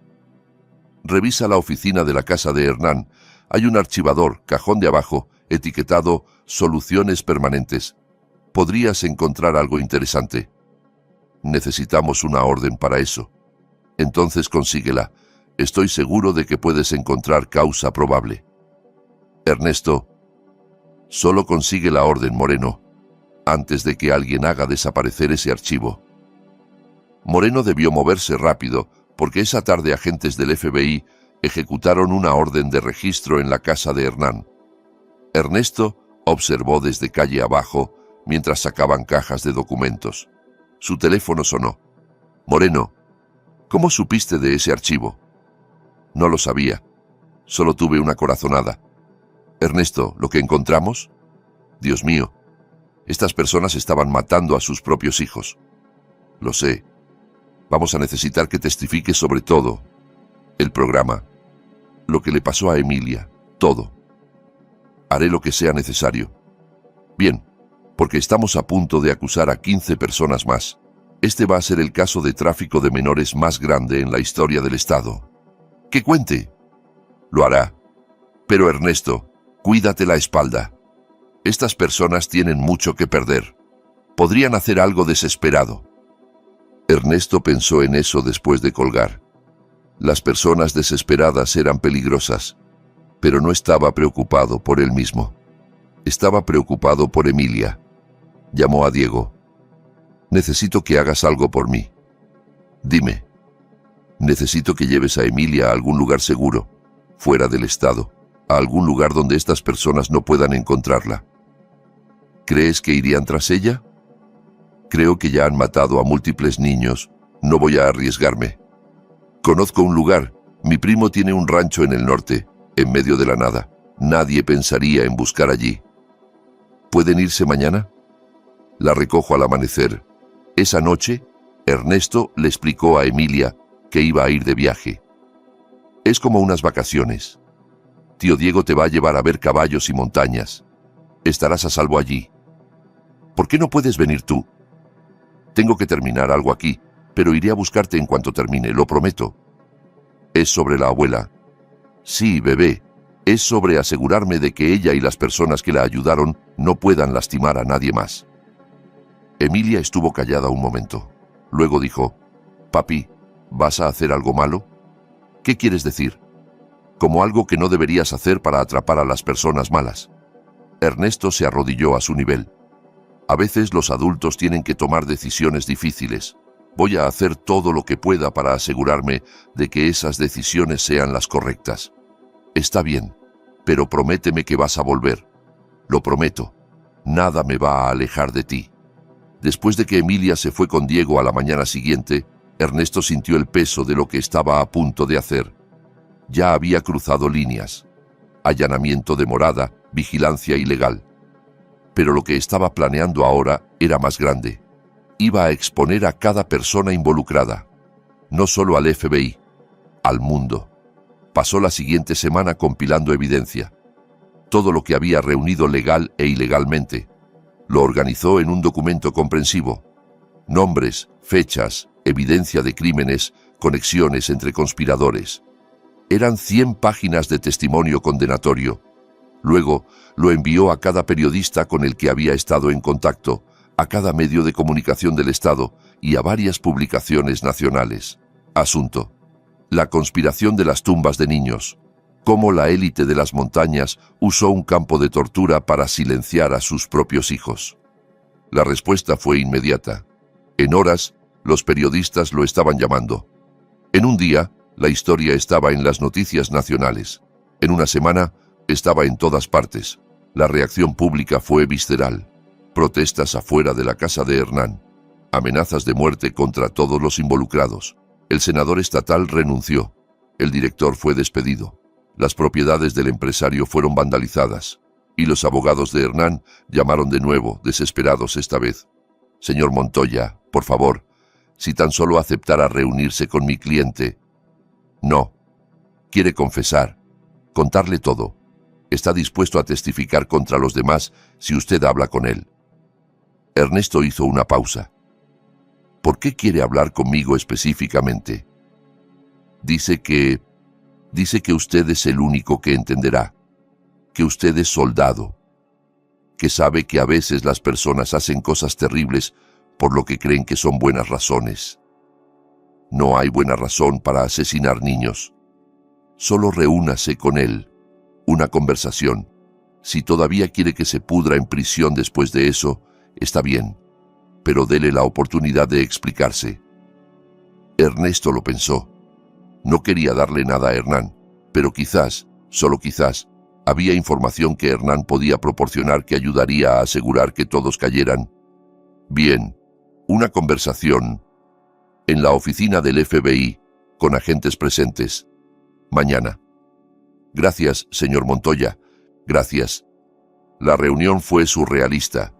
Revisa la oficina de la casa de Hernán. Hay un archivador, cajón de abajo, etiquetado Soluciones Permanentes. Podrías encontrar algo interesante. Necesitamos una orden para eso. Entonces consíguela. Estoy seguro de que puedes encontrar causa probable. Ernesto, solo consigue la orden, Moreno, antes de que alguien haga desaparecer ese archivo. Moreno debió moverse rápido, porque esa tarde agentes del FBI ejecutaron una orden de registro en la casa de Hernán. Ernesto observó desde calle abajo mientras sacaban cajas de documentos. Su teléfono sonó. Moreno, ¿cómo supiste de ese archivo? No lo sabía. Solo tuve una corazonada. Ernesto, ¿lo que encontramos? Dios mío, estas personas estaban matando a sus propios hijos. Lo sé. Vamos a necesitar que testifique sobre todo. El programa. Lo que le pasó a Emilia. Todo. Haré lo que sea necesario. Bien, porque estamos a punto de acusar a 15 personas más. Este va a ser el caso de tráfico de menores más grande en la historia del Estado. ¡Que cuente! Lo hará. Pero Ernesto, cuídate la espalda. Estas personas tienen mucho que perder. Podrían hacer algo desesperado. Ernesto pensó en eso después de colgar. Las personas desesperadas eran peligrosas, pero no estaba preocupado por él mismo. Estaba preocupado por Emilia. Llamó a Diego. Necesito que hagas algo por mí. Dime. Necesito que lleves a Emilia a algún lugar seguro, fuera del estado, a algún lugar donde estas personas no puedan encontrarla. ¿Crees que irían tras ella? Creo que ya han matado a múltiples niños. No voy a arriesgarme. Conozco un lugar. Mi primo tiene un rancho en el norte, en medio de la nada. Nadie pensaría en buscar allí. ¿Pueden irse mañana? La recojo al amanecer. Esa noche, Ernesto le explicó a Emilia que iba a ir de viaje. Es como unas vacaciones. Tío Diego te va a llevar a ver caballos y montañas. Estarás a salvo allí. ¿Por qué no puedes venir tú? Tengo que terminar algo aquí, pero iré a buscarte en cuanto termine, lo prometo. Es sobre la abuela. Sí, bebé. Es sobre asegurarme de que ella y las personas que la ayudaron no puedan lastimar a nadie más. Emilia estuvo callada un momento. Luego dijo, «Papi, ¿vas a hacer algo malo?» «¿Qué quieres decir?» «Como algo que no deberías hacer para atrapar a las personas malas». Ernesto se arrodilló a su nivel. A veces los adultos tienen que tomar decisiones difíciles. Voy a hacer todo lo que pueda para asegurarme de que esas decisiones sean las correctas. Está bien, pero prométeme que vas a volver. Lo prometo. Nada me va a alejar de ti. Después de que Emilia se fue con Diego a la mañana siguiente, Ernesto sintió el peso de lo que estaba a punto de hacer. Ya había cruzado líneas. Allanamiento de morada, vigilancia ilegal. Pero lo que estaba planeando ahora era más grande. Iba a exponer a cada persona involucrada. No solo al FBI, al mundo. Pasó la siguiente semana compilando evidencia. Todo lo que había reunido legal e ilegalmente. Lo organizó en un documento comprensivo. Nombres, fechas, evidencia de crímenes, conexiones entre conspiradores. Eran 100 páginas de testimonio condenatorio. Luego lo envió a cada periodista con el que había estado en contacto, a cada medio de comunicación del Estado y a varias publicaciones nacionales. Asunto: la conspiración de las tumbas de niños. Cómo la élite de las montañas usó un campo de tortura para silenciar a sus propios hijos. La respuesta fue inmediata. En horas, los periodistas lo estaban llamando. En un día, la historia estaba en las noticias nacionales. En una semana, estaba en todas partes. La reacción pública fue visceral. Protestas afuera de la casa de Hernán. Amenazas de muerte contra todos los involucrados. El senador estatal renunció. El director fue despedido. Las propiedades del empresario fueron vandalizadas. Y los abogados de Hernán llamaron de nuevo, desesperados esta vez. Señor Montoya, por favor, si tan solo aceptara reunirse con mi cliente. No. Quiere confesar. Contarle todo. Está dispuesto a testificar contra los demás si usted habla con él. Ernesto hizo una pausa. ¿Por qué quiere hablar conmigo específicamente? Dice que usted es el único que entenderá, que usted es soldado, que sabe que a veces las personas hacen cosas terribles por lo que creen que son buenas razones. No hay buena razón para asesinar niños. Solo reúnase con él, una conversación. Si todavía quiere que se pudra en prisión después de eso, está bien, pero dele la oportunidad de explicarse. Ernesto lo pensó. No quería darle nada a Hernán, pero quizás, solo quizás, había información que Hernán podía proporcionar que ayudaría a asegurar que todos cayeran. Bien, una conversación en la oficina del FBI, con agentes presentes. Mañana. Gracias, señor Montoya. Gracias. La reunión fue surrealista.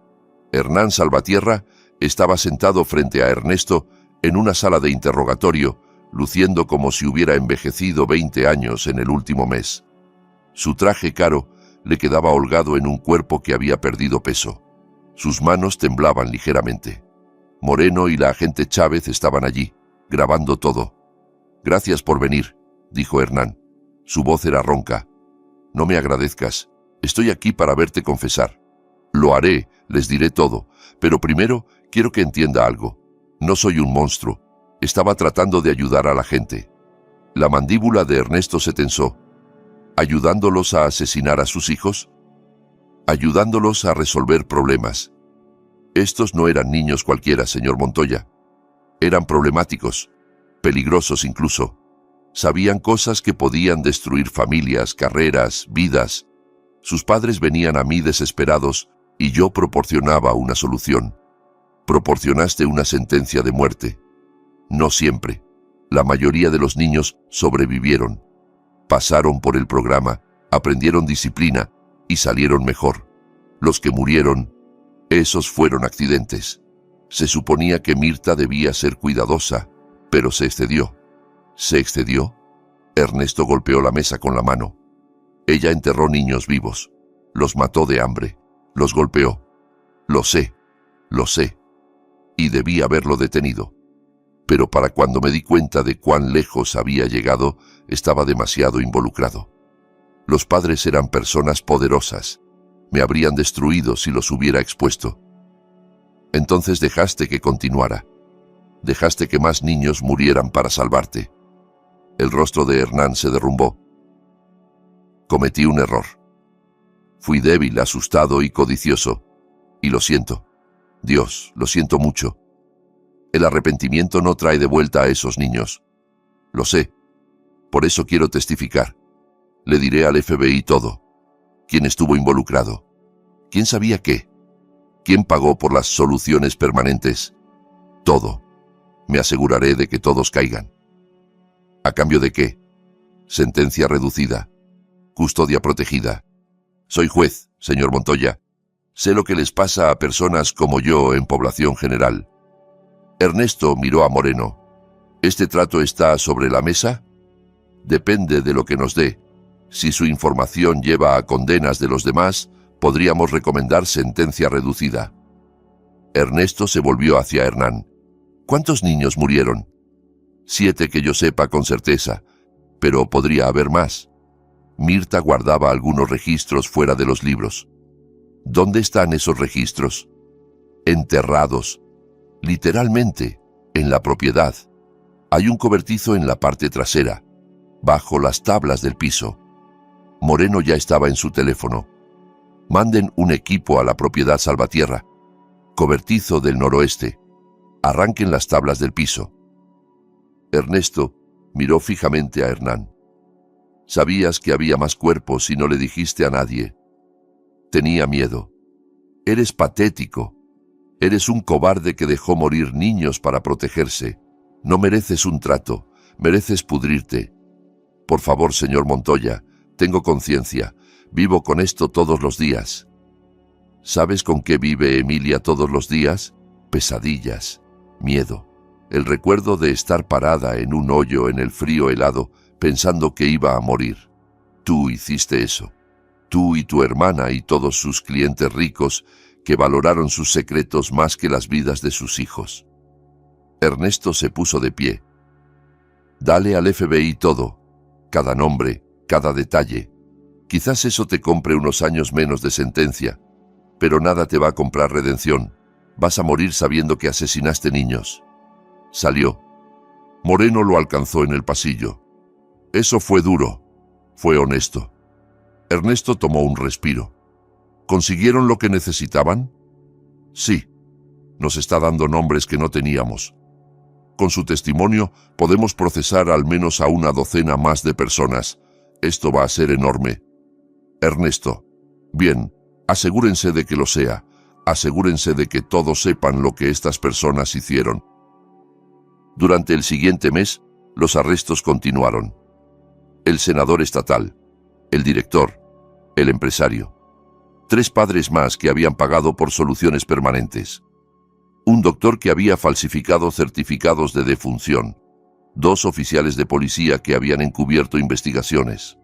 Hernán Salvatierra estaba sentado frente a Ernesto en una sala de interrogatorio, luciendo como si hubiera envejecido 20 años en el último mes. Su traje caro le quedaba holgado en un cuerpo que había perdido peso. Sus manos temblaban ligeramente. Moreno y la agente Chávez estaban allí, grabando todo. Gracias por venir, dijo Hernán. Su voz era ronca. No me agradezcas. Estoy aquí para verte confesar. Lo haré, les diré todo, pero primero quiero que entienda algo. No soy un monstruo. Estaba tratando de ayudar a la gente. La mandíbula de Ernesto se tensó. ¿Ayudándolos a asesinar a sus hijos? Ayudándolos a resolver problemas. Estos no eran niños cualquiera, señor Montoya. Eran problemáticos, peligrosos incluso. Sabían cosas que podían destruir familias, carreras, vidas. Sus padres venían a mí desesperados y yo proporcionaba una solución. Proporcionaste una sentencia de muerte. No siempre. La mayoría de los niños sobrevivieron. Pasaron por el programa, aprendieron disciplina y salieron mejor. Los que murieron, esos fueron accidentes. Se suponía que Mirta debía ser cuidadosa, pero se excedió. ¿Se excedió? Ernesto golpeó la mesa con la mano. Ella enterró niños vivos. Los mató de hambre. Los golpeó. Lo sé. Y debí haberlo detenido. Pero para cuando me di cuenta de cuán lejos había llegado, estaba demasiado involucrado. Los padres eran personas poderosas. Me habrían destruido si los hubiera expuesto. Entonces dejaste que continuara. Dejaste que más niños murieran para salvarte. El rostro de Hernán se derrumbó. Cometí un error. Fui débil, asustado y codicioso. Y lo siento. Dios, lo siento mucho. El arrepentimiento no trae de vuelta a esos niños. Lo sé. Por eso quiero testificar. Le diré al FBI todo. Quién estuvo involucrado. ¿Quién sabía qué? ¿Quién pagó por las soluciones permanentes? Todo. Me aseguraré de que todos caigan. ¿A cambio de qué? Sentencia reducida. Custodia protegida. Soy juez, señor Montoya. Sé lo que les pasa a personas como yo en población general. Ernesto miró a Moreno. ¿Este trato está sobre la mesa? Depende de lo que nos dé. Si su información lleva a condenas de los demás, podríamos recomendar sentencia reducida. Ernesto se volvió hacia Hernán. ¿Cuántos niños murieron? 7 que yo sepa con certeza, pero podría haber más. Mirta guardaba algunos registros fuera de los libros. ¿Dónde están esos registros? Enterrados. Literalmente, en la propiedad. Hay un cobertizo en la parte trasera, bajo las tablas del piso. Moreno ya estaba en su teléfono. Manden un equipo a la propiedad Salvatierra. Cobertizo del noroeste. Arranquen las tablas del piso. Ernesto miró fijamente a Hernán. Sabías que había más cuerpos y no le dijiste a nadie. Tenía miedo. Eres patético. Eres un cobarde que dejó morir niños para protegerse. No mereces un trato, mereces pudrirte. Por favor, señor Montoya, tengo conciencia. Vivo con esto todos los días. ¿Sabes con qué vive Emilia todos los días? Pesadillas, miedo, el recuerdo de estar parada en un hoyo en el frío helado, pensando que iba a morir. Tú hiciste eso. Tú y tu hermana y todos sus clientes ricos que valoraron sus secretos más que las vidas de sus hijos. Ernesto se puso de pie. Dale al FBI todo, cada nombre, cada detalle. Quizás eso te compre unos años menos de sentencia, pero nada te va a comprar redención. Vas a morir sabiendo que asesinaste niños. Salió. Moreno lo alcanzó en el pasillo. Eso fue duro, fue honesto. Ernesto tomó un respiro. ¿Consiguieron lo que necesitaban? Sí. Nos está dando nombres que no teníamos. Con su testimonio podemos procesar al menos a una docena más de personas. Esto va a ser enorme. Ernesto. Bien, asegúrense de que lo sea. Asegúrense de que todos sepan lo que estas personas hicieron. Durante el siguiente mes, los arrestos continuaron. El senador estatal, el director, el empresario. 3 padres más que habían pagado por soluciones permanentes. Un doctor que había falsificado certificados de defunción. 2 oficiales de policía que habían encubierto investigaciones.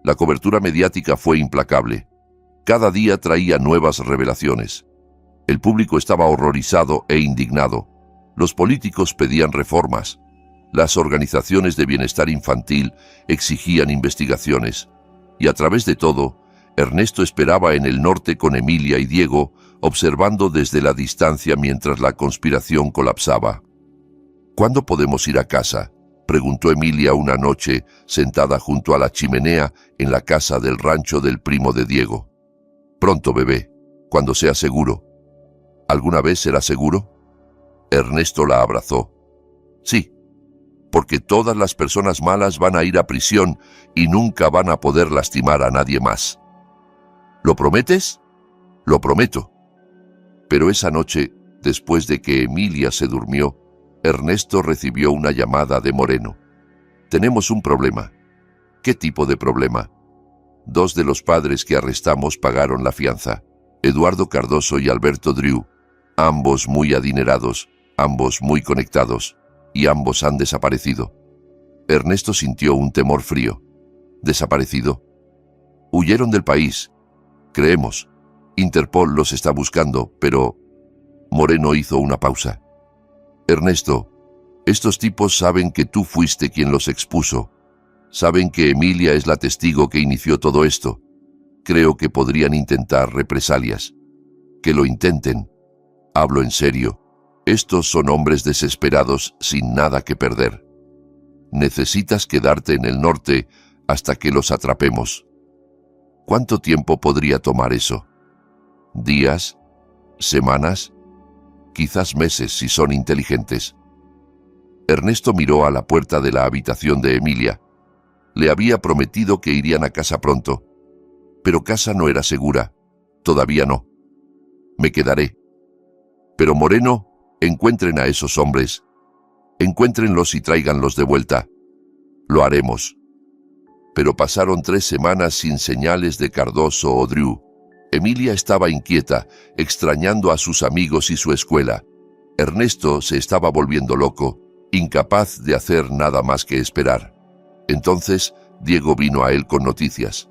La cobertura mediática fue implacable. Cada día traía nuevas revelaciones. El público estaba horrorizado e indignado. Los políticos pedían reformas. Las organizaciones de bienestar infantil exigían investigaciones. Y a través de todo, Ernesto esperaba en el norte con Emilia y Diego, observando desde la distancia mientras la conspiración colapsaba. ¿Cuándo podemos ir a casa?, preguntó Emilia una noche, sentada junto a la chimenea en la casa del rancho del primo de Diego. Pronto, bebé, cuando sea seguro. ¿Alguna vez será seguro? Ernesto la abrazó. Sí, porque todas las personas malas van a ir a prisión y nunca van a poder lastimar a nadie más. ¿Lo prometes? Lo prometo. Pero esa noche, después de que Emilia se durmió, Ernesto recibió una llamada de Moreno. Tenemos un problema. ¿Qué tipo de problema? 2 de los padres que arrestamos pagaron la fianza. Eduardo Cardoso y Alberto Driu, ambos muy adinerados, ambos muy conectados, y ambos han desaparecido. Ernesto sintió un temor frío. ¿Desaparecido? Huyeron del país. Creemos. Interpol los está buscando, pero... Moreno hizo una pausa. Ernesto, estos tipos saben que tú fuiste quien los expuso. Saben que Emilia es la testigo que inició todo esto. Creo que podrían intentar represalias. Que lo intenten. Hablo en serio. Estos son hombres desesperados sin nada que perder. Necesitas quedarte en el norte hasta que los atrapemos. ¿Cuánto tiempo podría tomar eso? ¿Días? ¿Semanas? Quizás meses si son inteligentes. Ernesto miró a la puerta de la habitación de Emilia. Le había prometido que irían a casa pronto. Pero casa no era segura. Todavía no. Me quedaré. Pero Moreno, encuentren a esos hombres. Encuéntrenlos y tráiganlos de vuelta. Lo haremos. Pero pasaron 3 semanas sin señales de Cardoso o Drew. Emilia estaba inquieta, extrañando a sus amigos y su escuela. Ernesto se estaba volviendo loco, incapaz de hacer nada más que esperar. Entonces, Diego vino a él con noticias.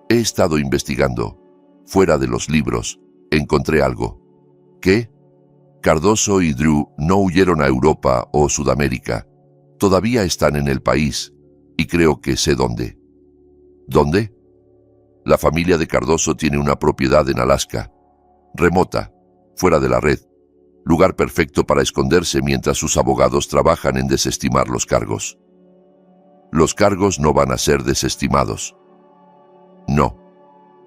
He estado investigando. Fuera de los libros, encontré algo. ¿Qué? Cardoso y Drew no huyeron a Europa o Sudamérica. Todavía están en el país, y creo que sé dónde. ¿Dónde? La familia de Cardoso tiene una propiedad en Alaska, remota, fuera de la red, lugar perfecto para esconderse mientras sus abogados trabajan en desestimar los cargos. Los cargos no van a ser desestimados. No,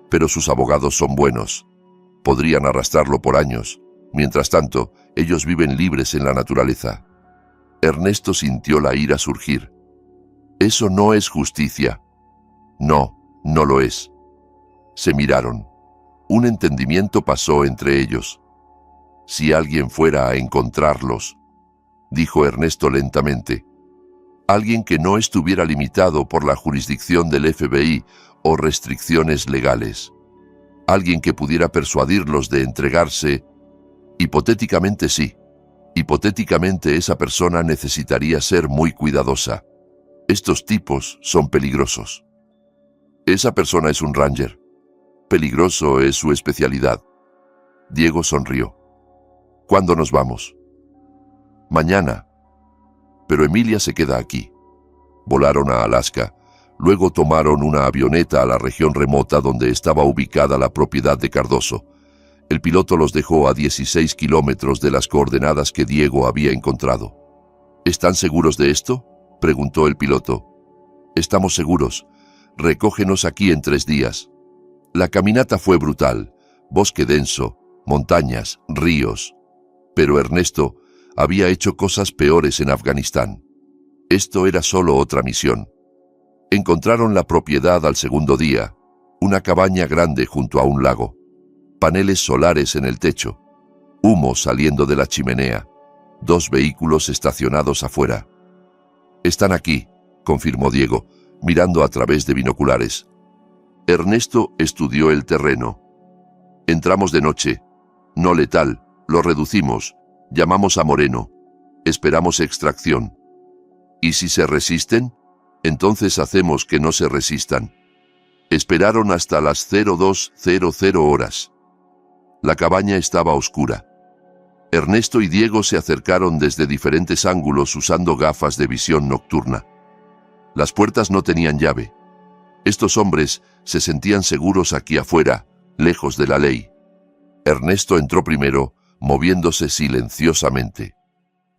pero sus abogados son buenos. Podrían arrastrarlo por años. Mientras tanto, ellos viven libres en la naturaleza. Ernesto sintió la ira surgir. Eso no es justicia. No, no lo es. Se miraron. Un entendimiento pasó entre ellos. Si alguien fuera a encontrarlos, dijo Ernesto lentamente, alguien que no estuviera limitado por la jurisdicción del FBI o restricciones legales, alguien que pudiera persuadirlos de entregarse, hipotéticamente sí. Hipotéticamente esa persona necesitaría ser muy cuidadosa. Estos tipos son peligrosos. Esa persona es un ranger. Peligroso es su especialidad. Diego sonrió. ¿Cuándo nos vamos? Mañana. Pero Emilia se queda aquí. Volaron a Alaska. Luego tomaron una avioneta a la región remota donde estaba ubicada la propiedad de Cardoso. El piloto los dejó a 16 kilómetros de las coordenadas que Diego había encontrado. ¿Están seguros de esto?, preguntó el piloto. Estamos seguros. Recógenos aquí en 3 días. La caminata fue brutal. Bosque denso, montañas, ríos. Pero Ernesto había hecho cosas peores en Afganistán. Esto era solo otra misión. Encontraron la propiedad al segundo día, una cabaña grande junto a un lago. Paneles solares en el techo, humo saliendo de la chimenea, 2 vehículos estacionados afuera. Están aquí, confirmó Diego, mirando a través de binoculares. Ernesto estudió el terreno. Entramos de noche. No letal, lo reducimos. Llamamos a Moreno. Esperamos extracción. ¿Y si se resisten? Entonces hacemos que no se resistan. Esperaron hasta las 02:00 horas. La cabaña estaba oscura. Ernesto y Diego se acercaron desde diferentes ángulos usando gafas de visión nocturna. Las puertas no tenían llave. Estos hombres se sentían seguros aquí afuera, lejos de la ley. Ernesto entró primero, moviéndose silenciosamente.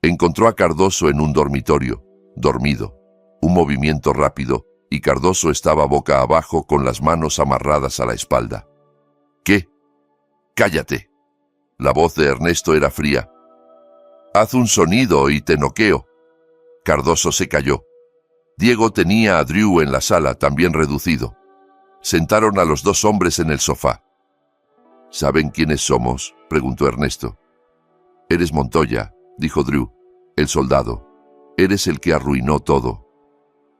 Encontró a Cardoso en un dormitorio, dormido. Un movimiento rápido, y Cardoso estaba boca abajo con las manos amarradas a la espalda. ¿Qué? ¡Cállate! La voz de Ernesto era fría. Haz un sonido y te noqueo. Cardoso se calló. Diego tenía a Drew en la sala, también reducido. Sentaron a los 2 hombres en el sofá. ¿Saben quiénes somos?, preguntó Ernesto. Eres Montoya, dijo Drew, el soldado. Eres el que arruinó todo.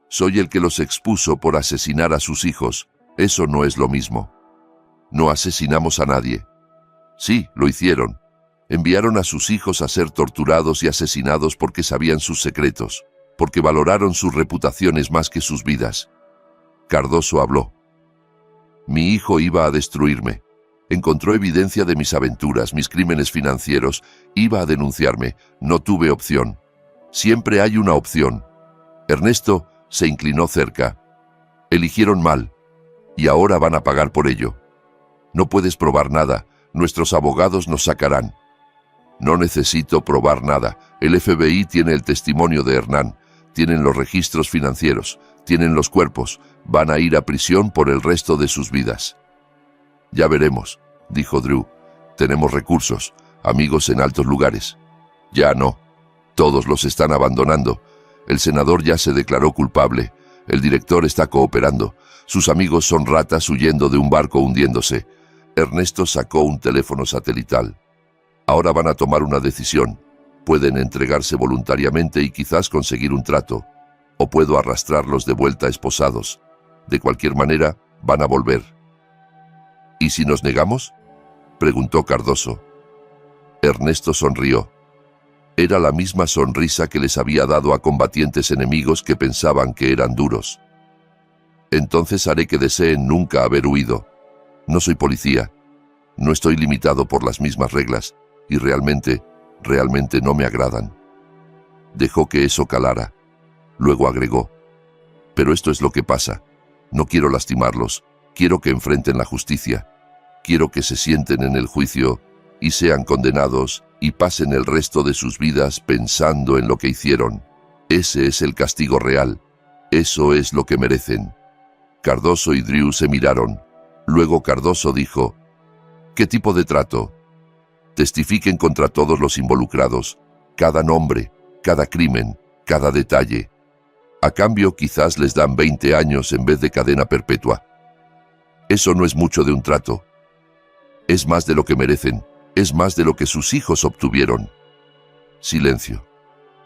Soy el que los expuso por asesinar a sus hijos. Eso no es lo mismo. No asesinamos a nadie. Sí, lo hicieron. Enviaron a sus hijos a ser torturados y asesinados porque sabían sus secretos, porque valoraron sus reputaciones más que sus vidas. Cardoso habló. Mi hijo iba a destruirme. Encontró evidencia de mis aventuras, mis crímenes financieros. Iba a denunciarme. No tuve opción. Siempre hay una opción. Ernesto se inclinó cerca. Eligieron mal, y ahora van a pagar por ello. No puedes probar nada. Nuestros abogados nos sacarán. No necesito probar nada. El FBI tiene el testimonio de Hernán. Tienen los registros financieros. Tienen los cuerpos. Van a ir a prisión por el resto de sus vidas. Ya veremos, dijo Drew. Tenemos recursos, amigos en altos lugares. Ya no. Todos los están abandonando. El senador ya se declaró culpable. El director está cooperando. Sus amigos son ratas huyendo de un barco hundiéndose. Ernesto sacó un teléfono satelital. Ahora van a tomar una decisión. Pueden entregarse voluntariamente y quizás conseguir un trato. O puedo arrastrarlos de vuelta esposados. De cualquier manera, van a volver. ¿Y si nos negamos?, preguntó Cardoso. Ernesto sonrió. Era la misma sonrisa que les había dado a combatientes enemigos que pensaban que eran duros. Entonces haré que deseen nunca haber huido. No soy policía. No estoy limitado por las mismas reglas y realmente no me agradan. Dejó que eso calara. Luego agregó: pero esto es lo que pasa. No quiero lastimarlos. Quiero que enfrenten la justicia. Quiero que se sienten en el juicio y sean condenados y pasen el resto de sus vidas pensando en lo que hicieron. Ese es el castigo real. Eso es lo que merecen. Cardoso y Drew se miraron. Luego Cardoso dijo: ¿qué tipo de trato? Testifiquen contra todos los involucrados, cada nombre, cada crimen, cada detalle. A cambio quizás les dan 20 años en vez de cadena perpetua. Eso no es mucho de un trato. Es más de lo que merecen, es más de lo que sus hijos obtuvieron. Silencio.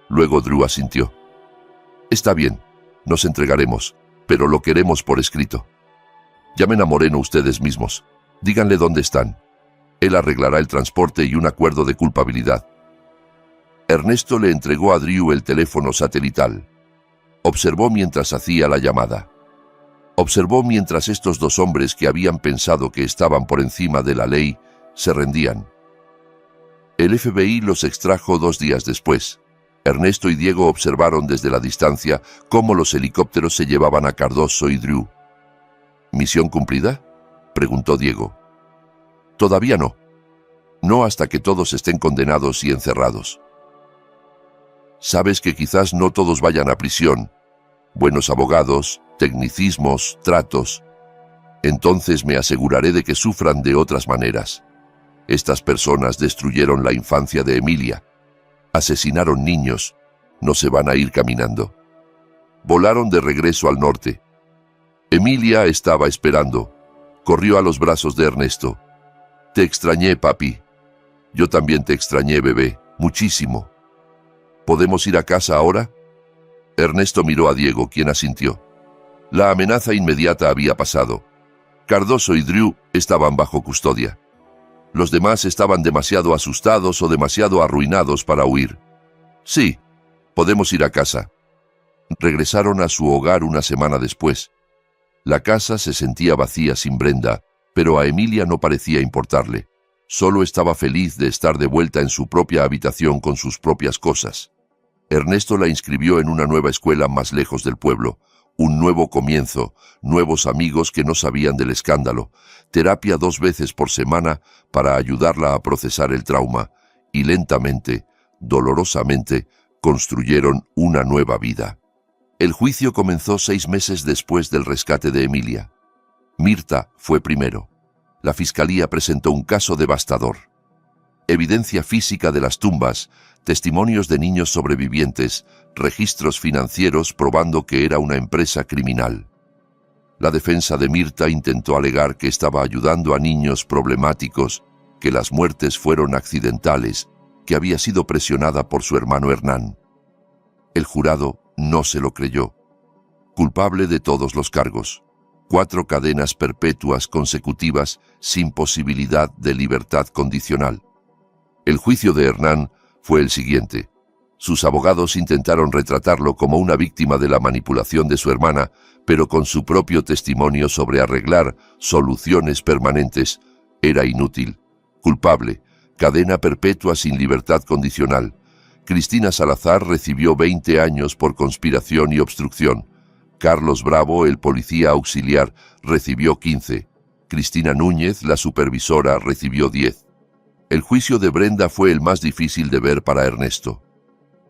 Luego Drew asintió. Está bien, nos entregaremos, pero lo queremos por escrito. Llamen a Moreno ustedes mismos. Díganle dónde están. Él arreglará el transporte y un acuerdo de culpabilidad. Ernesto le entregó a Drew el teléfono satelital. Observó mientras hacía la llamada. Observó mientras estos dos hombres que habían pensado que estaban por encima de la ley se rendían. El FBI los extrajo 2 días después. Ernesto y Diego observaron desde la distancia cómo los helicópteros se llevaban a Cardoso y Drew. ¿Misión cumplida?, preguntó Diego. Todavía no. No hasta que todos estén condenados y encerrados. Sabes que quizás no todos vayan a prisión. Buenos abogados, tecnicismos, tratos. Entonces me aseguraré de que sufran de otras maneras. Estas personas destruyeron la infancia de Emilia. Asesinaron niños. No se van a ir caminando. Volaron de regreso al norte. Emilia estaba esperando. Corrió a los brazos de Ernesto. Te extrañé, papi. Yo también te extrañé, bebé. Muchísimo. ¿Podemos ir a casa ahora? Ernesto miró a Diego, quien asintió. La amenaza inmediata había pasado. Cardoso y Drew estaban bajo custodia. Los demás estaban demasiado asustados o demasiado arruinados para huir. Sí, podemos ir a casa. Regresaron a su hogar una semana después. La casa se sentía vacía sin Brenda, pero a Emilia no parecía importarle. Solo estaba feliz de estar de vuelta en su propia habitación con sus propias cosas. Ernesto la inscribió en una nueva escuela más lejos del pueblo. Un nuevo comienzo, nuevos amigos que no sabían del escándalo, terapia 2 veces por semana para ayudarla a procesar el trauma, y lentamente, dolorosamente, construyeron una nueva vida. El juicio comenzó 6 meses después del rescate de Emilia. Mirta fue primero. La fiscalía presentó un caso devastador. Evidencia física de las tumbas, testimonios de niños sobrevivientes, registros financieros probando que era una empresa criminal. La defensa de Mirta intentó alegar que estaba ayudando a niños problemáticos, que las muertes fueron accidentales, que había sido presionada por su hermano Hernán. El jurado no se lo creyó. Culpable de todos los cargos. 4 cadenas perpetuas consecutivas sin posibilidad de libertad condicional. El juicio de Hernán fue el siguiente. Sus abogados intentaron retratarlo como una víctima de la manipulación de su hermana, pero con su propio testimonio sobre arreglar soluciones permanentes, era inútil. Culpable, cadena perpetua sin libertad condicional. Cristina Salazar recibió 20 años por conspiración y obstrucción. Carlos Bravo, el policía auxiliar, recibió 15. Cristina Núñez, la supervisora, recibió 10. El juicio de Brenda fue el más difícil de ver para Ernesto.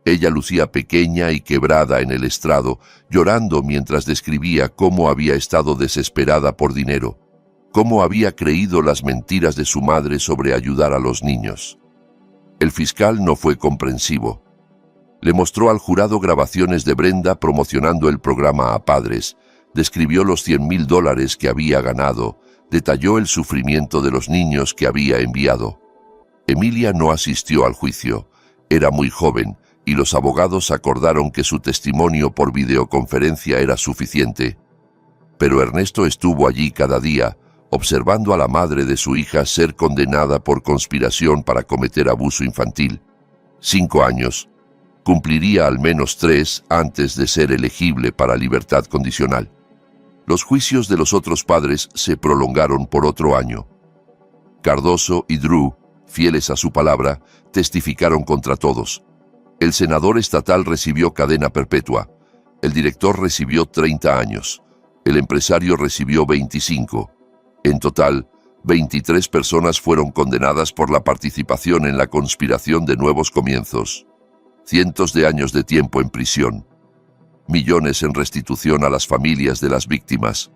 Ella lucía pequeña y quebrada en el estrado, llorando mientras describía cómo había estado desesperada por dinero, cómo había creído las mentiras de su madre sobre ayudar a los niños. El fiscal no fue comprensivo. Le mostró al jurado grabaciones de Brenda promocionando el programa a padres, describió los $100,000 que había ganado, Detalló el sufrimiento de los niños que había enviado. Emilia no asistió al juicio. Era muy joven y los abogados acordaron que su testimonio por videoconferencia era suficiente. Pero Ernesto estuvo allí cada día, observando a la madre de su hija ser condenada por conspiración para cometer abuso infantil. 5 años. Cumpliría al menos 3 antes de ser elegible para libertad condicional. Los juicios de los otros padres se prolongaron por otro año. Cardoso y Drew, fieles a su palabra, testificaron contra todos. El senador estatal recibió cadena perpetua. El director recibió 30 años. El empresario recibió 25. En total, 23 personas fueron condenadas por la participación en la conspiración de Nuevos Comienzos. Cientos de años de tiempo en prisión. Millones en restitución a las familias de las víctimas.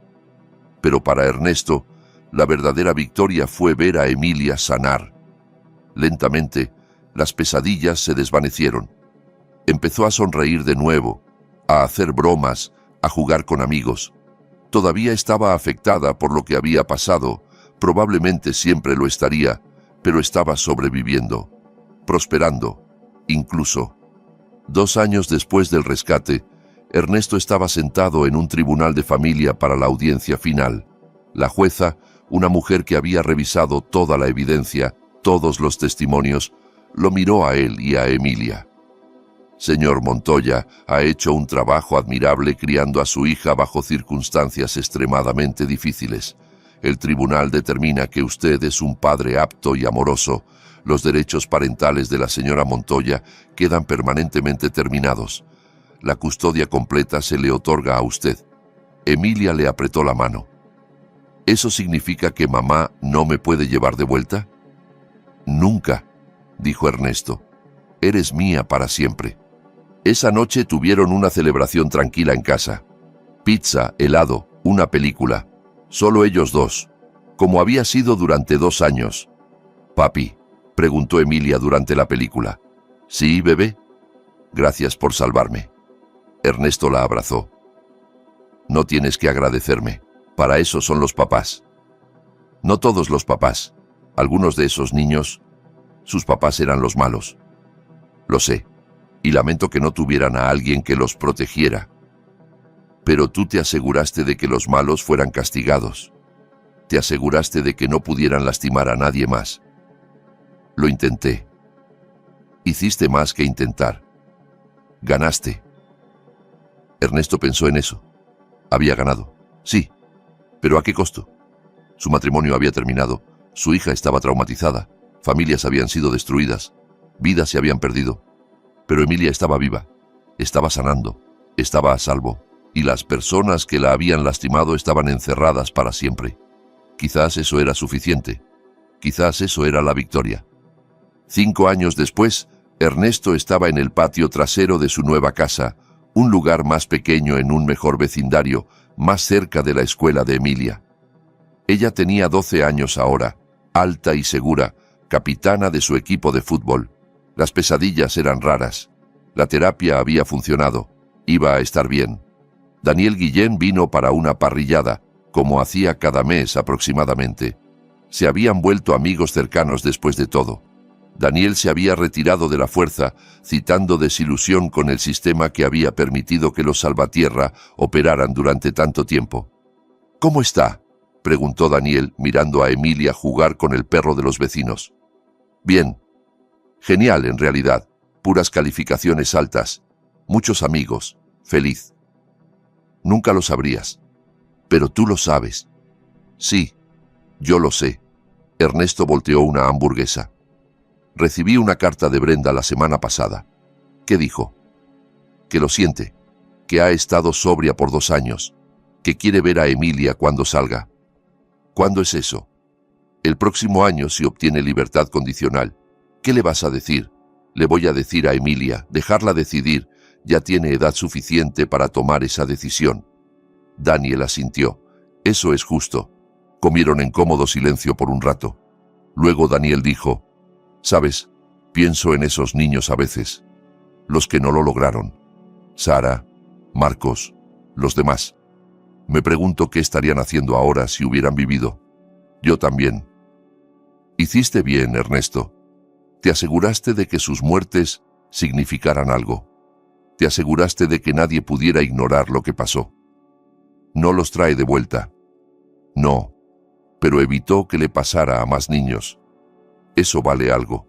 Pero para Ernesto, la verdadera victoria fue ver a Emilia sanar. Lentamente, las pesadillas se desvanecieron. Empezó a sonreír de nuevo, a hacer bromas, a jugar con amigos. Todavía estaba afectada por lo que había pasado, probablemente siempre lo estaría, pero estaba sobreviviendo, prosperando, incluso. 2 años después del rescate, Ernesto estaba sentado en un tribunal de familia para la audiencia final. La jueza, una mujer que había revisado toda la evidencia, todos los testimonios, lo miró a él y a Emilia. Señor Montoya ha hecho un trabajo admirable criando a su hija bajo circunstancias extremadamente difíciles. El tribunal determina que usted es un padre apto y amoroso. Los derechos parentales de la señora Montoya quedan permanentemente terminados. La custodia completa se le otorga a usted. Emilia le apretó la mano. ¿Eso significa que mamá no me puede llevar de vuelta? Nunca, dijo Ernesto. Eres mía para siempre. Esa noche tuvieron una celebración tranquila en casa. Pizza, helado, una película. Solo ellos dos, como había sido durante 2 años. «Papi», preguntó Emilia durante la película. «¿Sí, bebé?» «Gracias por salvarme». Ernesto la abrazó. «No tienes que agradecerme. Para eso son los papás». «No todos los papás. Algunos de esos niños, sus papás eran los malos». «Lo sé. Y lamento que no tuvieran a alguien que los protegiera. Pero tú te aseguraste de que los malos fueran castigados. Te aseguraste de que no pudieran lastimar a nadie más. Lo intenté. Hiciste más que intentar. Ganaste». Ernesto pensó en eso. Había ganado. Sí. ¿Pero a qué costo? Su matrimonio había terminado. Su hija estaba traumatizada. Familias habían sido destruidas. Vidas se habían perdido. Pero Emilia estaba viva, estaba sanando, estaba a salvo, y las personas que la habían lastimado estaban encerradas para siempre. Quizás eso era suficiente. Quizás eso era la victoria. 5 años después, Ernesto estaba en el patio trasero de su nueva casa, un lugar más pequeño en un mejor vecindario, más cerca de la escuela de Emilia. Ella tenía 12 años ahora, alta y segura, capitana de su equipo de fútbol. Las pesadillas eran raras. La terapia había funcionado. Iba a estar bien. Daniel Guillén vino para una parrillada, como hacía cada mes aproximadamente. Se habían vuelto amigos cercanos después de todo. Daniel se había retirado de la fuerza, citando desilusión con el sistema que había permitido que los salvatierra operaran durante tanto tiempo. «¿Cómo está?», preguntó Daniel, mirando a Emilia jugar con el perro de los vecinos. «Bien. Genial, en realidad. Puras calificaciones altas. Muchos amigos. Feliz». «Nunca lo sabrías. Pero tú lo sabes». «Sí, yo lo sé». Ernesto volteó una hamburguesa. «Recibí una carta de Brenda la semana pasada». «¿Qué dijo?» «Que lo siente, que ha estado sobria por 2 años, que quiere ver a Emilia cuando salga». «¿Cuándo es eso?» «El próximo año si obtiene libertad condicional». «¿Qué le vas a decir?» «Le voy a decir a Emilia, dejarla decidir, ya tiene edad suficiente para tomar esa decisión». Daniel asintió. «Eso es justo». Comieron en cómodo silencio por un rato. Luego Daniel dijo: «¿Sabes? Pienso en esos niños a veces. Los que no lo lograron. Sara, Marcos, los demás. Me pregunto qué estarían haciendo ahora si hubieran vivido. Yo también. Hiciste bien, Ernesto. Te aseguraste de que sus muertes significaran algo. Te aseguraste de que nadie pudiera ignorar lo que pasó. No los trae de vuelta. No, pero evitó que le pasara a más niños. Eso vale algo.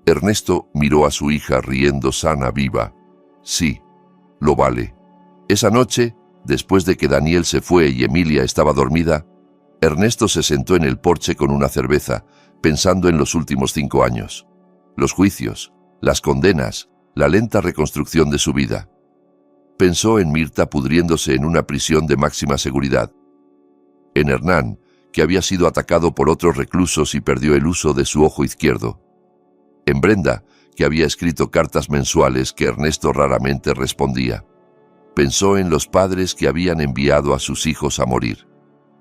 Ernesto miró a su hija riendo sana, viva. Sí, lo vale. Esa noche, después de que Daniel se fue y Emilia estaba dormida, Ernesto se sentó en el porche con una cerveza, pensando en los últimos 5 años. Los juicios, las condenas, la lenta reconstrucción de su vida. Pensó en Mirta pudriéndose en una prisión de máxima seguridad. En Hernán, que había sido atacado por otros reclusos y perdió el uso de su ojo izquierdo. En Brenda, que había escrito cartas mensuales que Ernesto raramente respondía. Pensó en los padres que habían enviado a sus hijos a morir.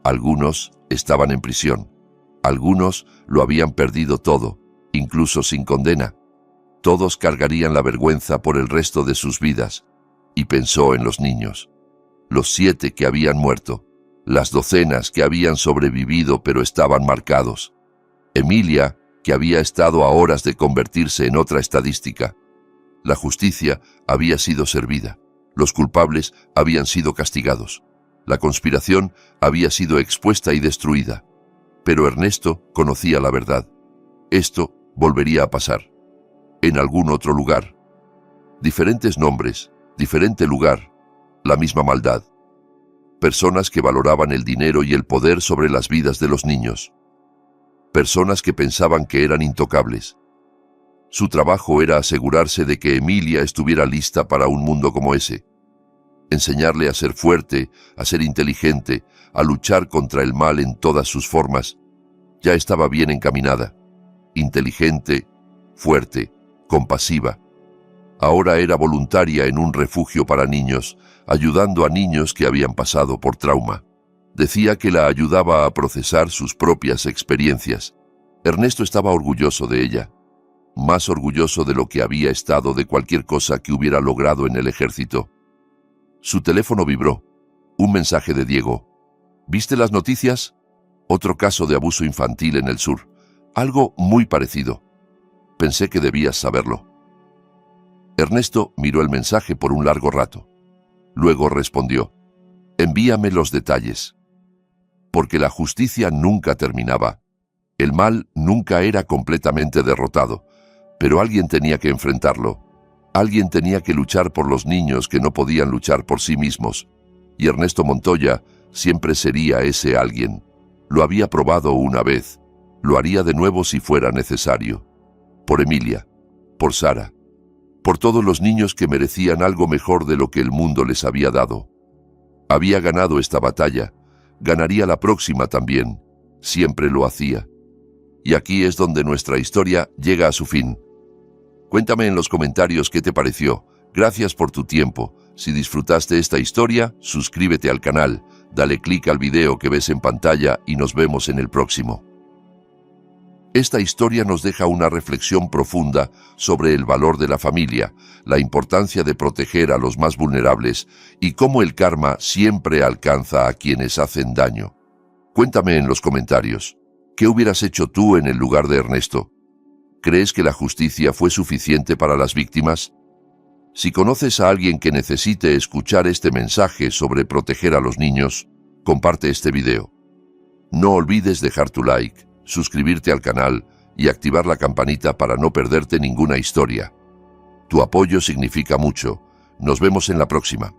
Algunos estaban en prisión. Algunos lo habían perdido todo, incluso sin condena. Todos cargarían la vergüenza por el resto de sus vidas. Y pensó en los niños. Los 7 que habían muerto. Las docenas que habían sobrevivido pero estaban marcados. Emilia, que había estado a horas de convertirse en otra estadística. La justicia había sido servida. Los culpables habían sido castigados. La conspiración había sido expuesta y destruida. Pero Ernesto conocía la verdad. Esto volvería a pasar. En algún otro lugar. Diferentes nombres, diferente lugar, la misma maldad. Personas que valoraban el dinero y el poder sobre las vidas de los niños. Personas que pensaban que eran intocables. Su trabajo era asegurarse de que Emilia estuviera lista para un mundo como ese. Enseñarle a ser fuerte, a ser inteligente, a luchar contra el mal en todas sus formas. Ya estaba bien encaminada. Inteligente, fuerte, compasiva. Ahora era voluntaria en un refugio para niños, ayudando a niños que habían pasado por trauma. Decía que la ayudaba a procesar sus propias experiencias. Ernesto estaba orgulloso de ella. Más orgulloso de lo que había estado de cualquier cosa que hubiera logrado en el ejército. Su teléfono vibró. Un mensaje de Diego. ¿Viste las noticias? Otro caso de abuso infantil en el sur. Algo muy parecido. Pensé que debías saberlo. Ernesto miró el mensaje por un largo rato. Luego respondió: envíame los detalles. Porque la justicia nunca terminaba. El mal nunca era completamente derrotado, pero alguien tenía que enfrentarlo. Alguien tenía que luchar por los niños que no podían luchar por sí mismos. Y Ernesto Montoya siempre sería ese alguien. Lo había probado una vez. Lo haría de nuevo si fuera necesario. Por Emilia, por Sara, por todos los niños que merecían algo mejor de lo que el mundo les había dado. Había ganado esta batalla. Ganaría la próxima también. Siempre lo hacía. Y aquí es donde nuestra historia llega a su fin. Cuéntame en los comentarios qué te pareció. Gracias por tu tiempo. Si disfrutaste esta historia, suscríbete al canal, dale clic al video que ves en pantalla y nos vemos en el próximo. Esta historia nos deja una reflexión profunda sobre el valor de la familia, la importancia de proteger a los más vulnerables y cómo el karma siempre alcanza a quienes hacen daño. Cuéntame en los comentarios, ¿qué hubieras hecho tú en el lugar de Ernesto? ¿Crees que la justicia fue suficiente para las víctimas? Si conoces a alguien que necesite escuchar este mensaje sobre proteger a los niños, comparte este video. No olvides dejar tu like, suscribirte al canal y activar la campanita para no perderte ninguna historia. Tu apoyo significa mucho. Nos vemos en la próxima.